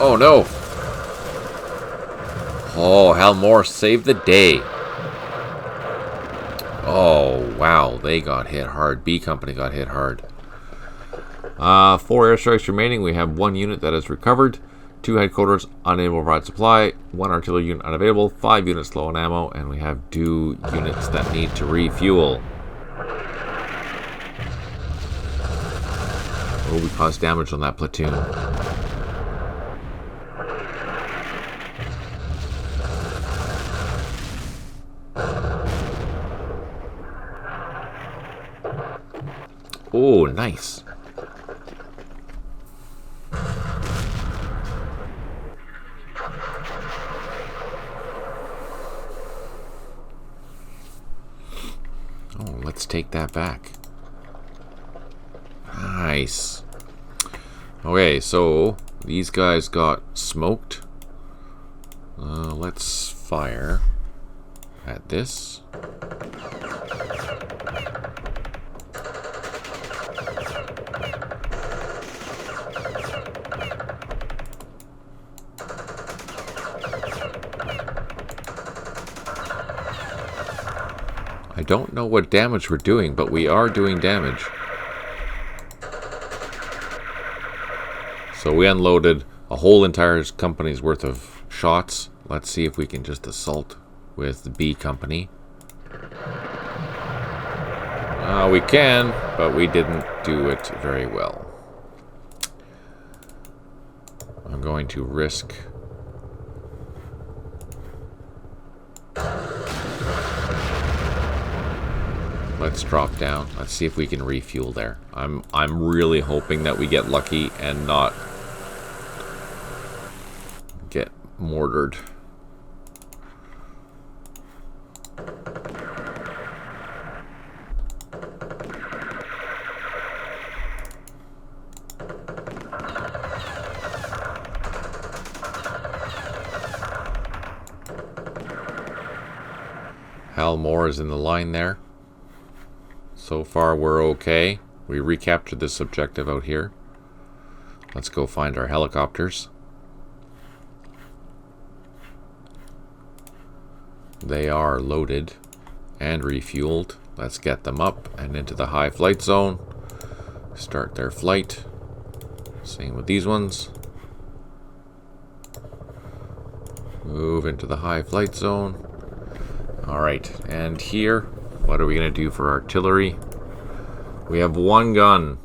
Oh no! Oh, Hal Moore saved the day. wow, they got hit hard. B Company got hit hard. 4 airstrikes remaining. We have 1 unit that is recovered. 2 headquarters unable to provide supply. 1 artillery unit unavailable. 5 units low on ammo. And we have 2 units that need to refuel. Oh, we caused damage on that platoon. Oh, nice. Oh, let's take that back. Nice. Okay, so these guys got smoked. Let's fire at this. I don't know what damage we're doing, but we are doing damage. So we unloaded a whole entire company's worth of shots. Let's see if we can just assault with the B Company. We can, but we didn't do it very well. I'm going to risk... Let's drop down. Let's see if we can refuel there. I'm really hoping that we get lucky and not get mortared. Hal Moore is in the line there. So far, we're okay. We recaptured this objective out here. Let's go find our helicopters. They are loaded and refueled. Let's get them up and into the high flight zone. Start their flight. Same with these ones. Move into the high flight zone. Alright, and here, what are we going to do for artillery? We have 1 gun.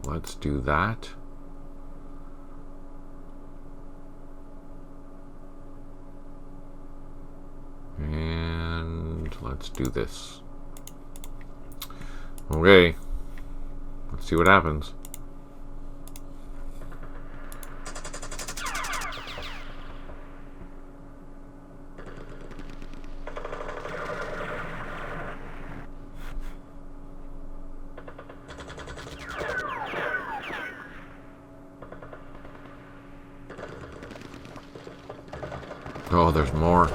Let's do that. And let's do this. Okay. Let's see what happens. Oh, there's more.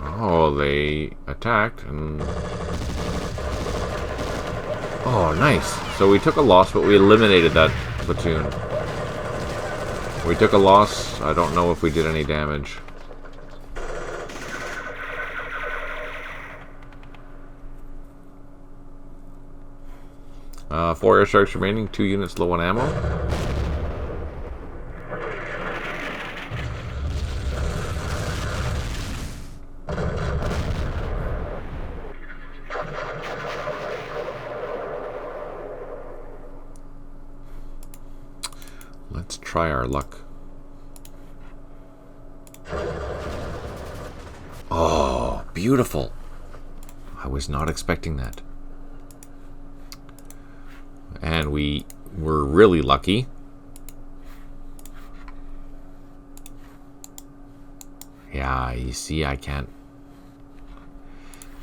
Oh, they attacked and... Oh, nice. So we took a loss, but we eliminated that platoon. We took a loss. I don't know if we did any damage. Four airstrikes remaining, 2 units low on ammo. Let's try our luck. Oh, beautiful. I was not expecting that. And we were really lucky. Yeah, you see, I can't.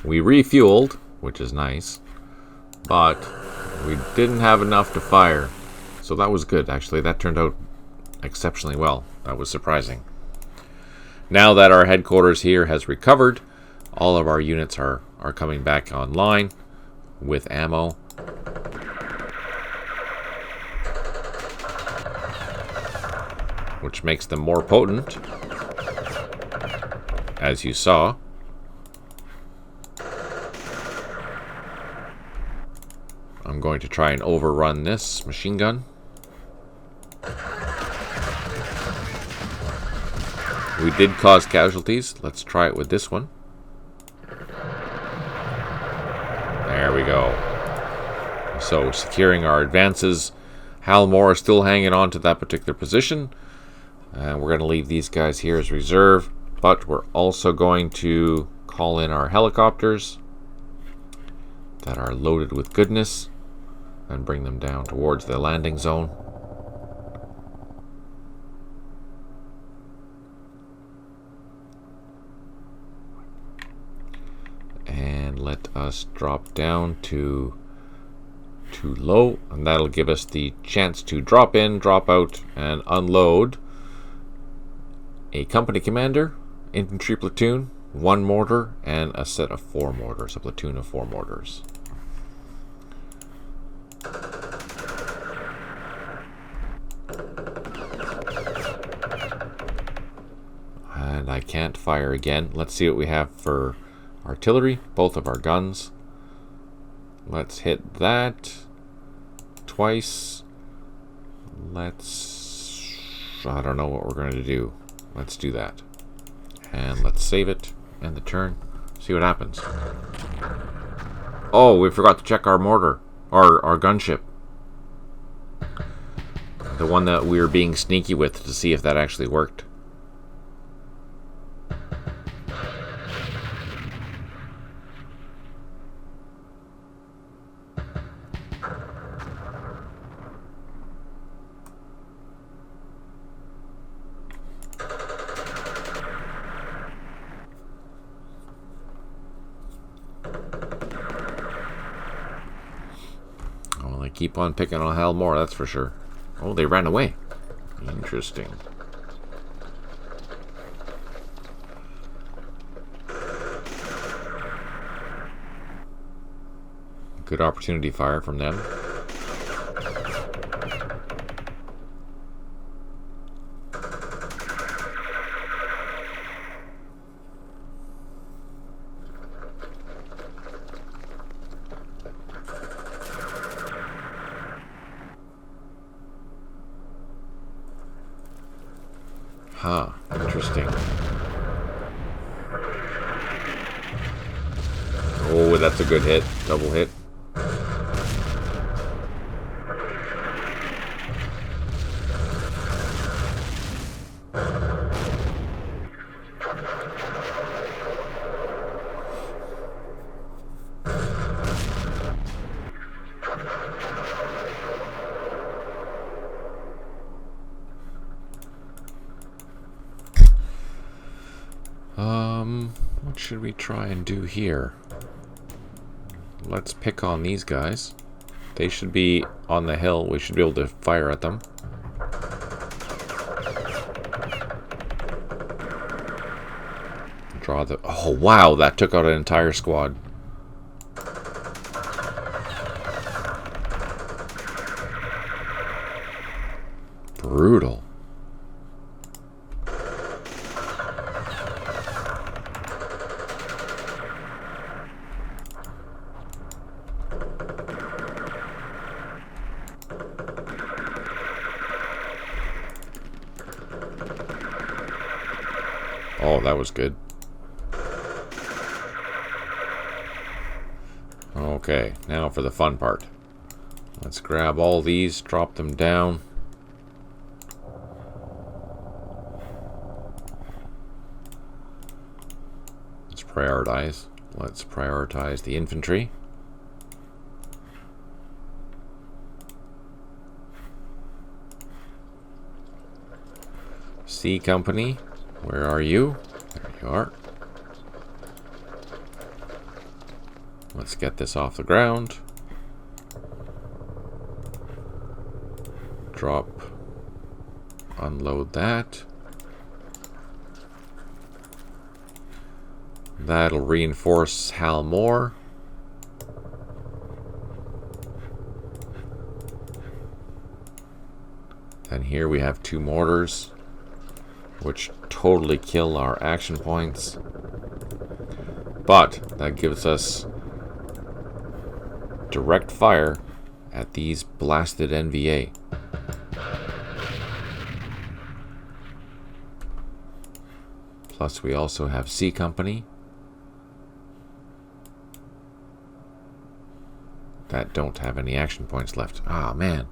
We refueled, which is nice, but we didn't have enough to fire. So that was good, actually. That turned out exceptionally well. That was surprising. Now that our headquarters here has recovered, all of our units are coming back online with ammo. Which makes them more potent, as you saw. I'm going to try and overrun this machine gun. We did cause casualties. Let's try it with this one. There we go. So, securing our advances. Hal Moore is still hanging on to that particular position. And we're going to leave these guys here as reserve. But we're also going to call in our helicopters that are loaded with goodness and bring them down towards the landing zone. And let us drop down to too low, and that'll give us the chance to drop in, drop out, and unload a company commander, infantry platoon, 1 mortar, and a set of 4 mortars, a platoon of 4 mortars. And I can't fire again. Let's see what we have for artillery, both of our guns. Let's hit that twice. I don't know what we're going to do. Let's do that. And let's save it, end the turn, see what happens. Oh, we forgot to check our mortar, our gunship. The one that we were being sneaky with to see if that actually worked. Keep on picking on Hal Moore, that's for sure. Oh, they ran away. Interesting. Good opportunity fire from them. Huh, interesting. Oh, that's a good hit. Double hit. What should we try and do here? Let's pick on these guys. They should be on the hill. We should be able to fire at them. Draw the... Oh, wow! That took out an entire squad. Brutal. Oh, that was good. Okay, now for the fun part. Let's grab all these, drop them down. Let's prioritize. Let's prioritize the infantry. C Company. Where are you? There you are. Let's get this off the ground. Drop. Unload that. That'll reinforce Hal Moore. Then here we have 2 mortars, which totally kill our action points. But that gives us direct fire at these blasted NVA. Plus we also have C Company that don't have any action points left. Ah, man.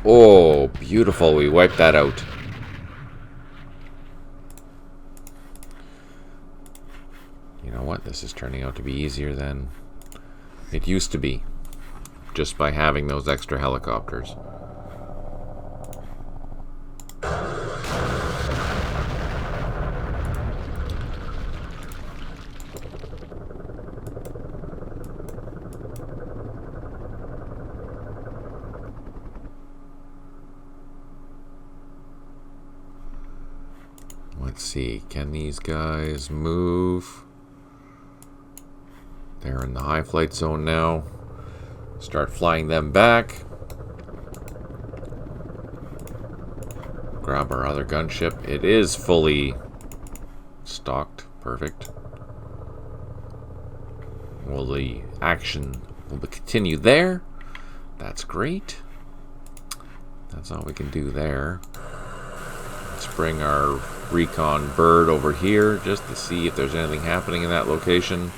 Oh, beautiful. We wiped that out. You know what? This is turning out to be easier than it used to be, just by having those extra helicopters. Let's see, can these guys move? They're in the high flight zone now. Start flying them back. Grab our other gunship. It is fully stocked. Perfect. Will the action will continue there? That's great. That's all we can do there. Let's bring our recon bird over here just to see if there's anything happening in that location.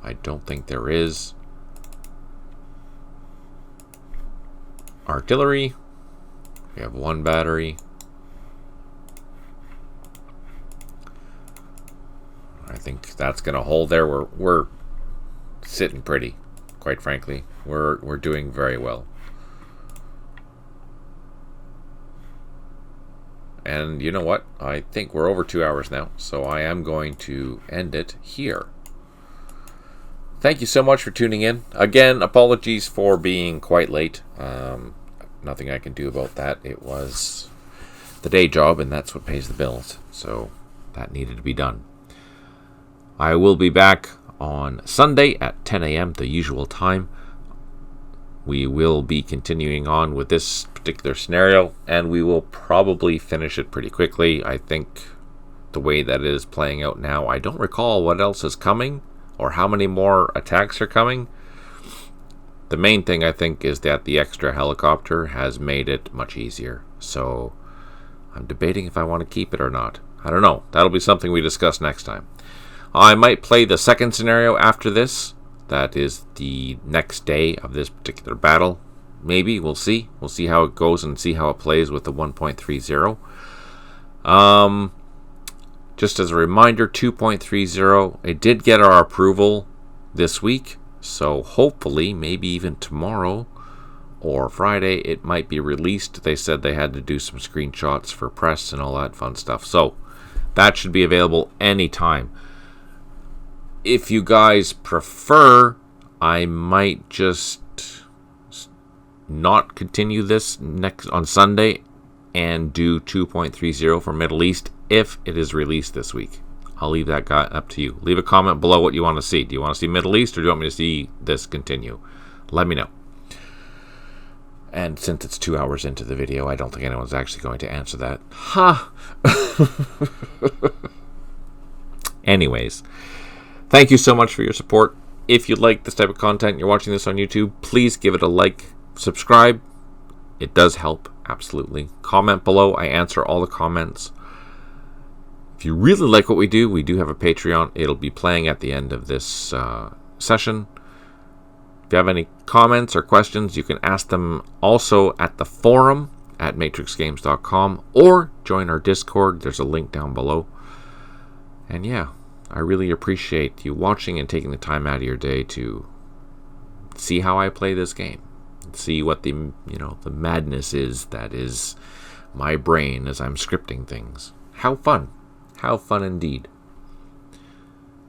I don't think there is. Artillery. We have one battery. I think that's gonna hold there. We're sitting pretty, quite frankly. We're doing very well. And you know what? I think we're over 2 hours now, so I am going to end it here. Thank you so much for tuning in. Again, apologies for being quite late. Nothing I can do about that. It was the day job, and that's what pays the bills. So that needed to be done. I will be back on Sunday at 10 a.m., the usual time. We will be continuing on with this particular scenario, and we will probably finish it pretty quickly. I think the way that it is playing out now, I don't recall what else is coming or how many more attacks are coming. The main thing I think is that the extra helicopter has made it much easier. So I'm debating if I want to keep it or not. I don't know. That'll be something we discuss next time. I might play the second scenario after this. That is the next day of this particular battle. Maybe. We'll see. We'll see how it goes and see how it plays with the 1.30. Just as a reminder, 2.30, it did get our approval this week. So hopefully, maybe even tomorrow or Friday, it might be released. They said they had to do some screenshots for press and all that fun stuff. So that should be available anytime. If you guys prefer, I might just not continue this next on Sunday and do 2.30 for Middle East if it is released this week. I'll leave that guy up to you. Leave a comment below what you want to see. Do you want to see Middle East or do you want me to see this continue? Let me know. And since it's 2 hours into the video, I don't think anyone's actually going to answer that. Ha! Anyways, thank you so much for your support. If you like this type of content, you're watching this on YouTube, please give it a like, subscribe. It does help, absolutely. Comment below. I answer all the comments. If you really like what we do have a Patreon. It'll be playing at the end of this session. If you have any comments or questions, you can ask them also at the forum at matrixgames.com or join our Discord. There's a link down below. And yeah, I really appreciate you watching and taking the time out of your day to see how I play this game. See what the madness is that is my brain as I'm scripting things. How fun. How fun indeed.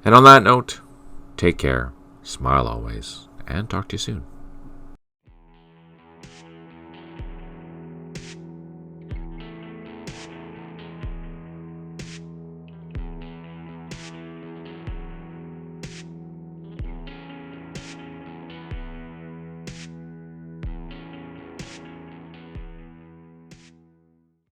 And on that note, take care, smile always, and talk to you soon.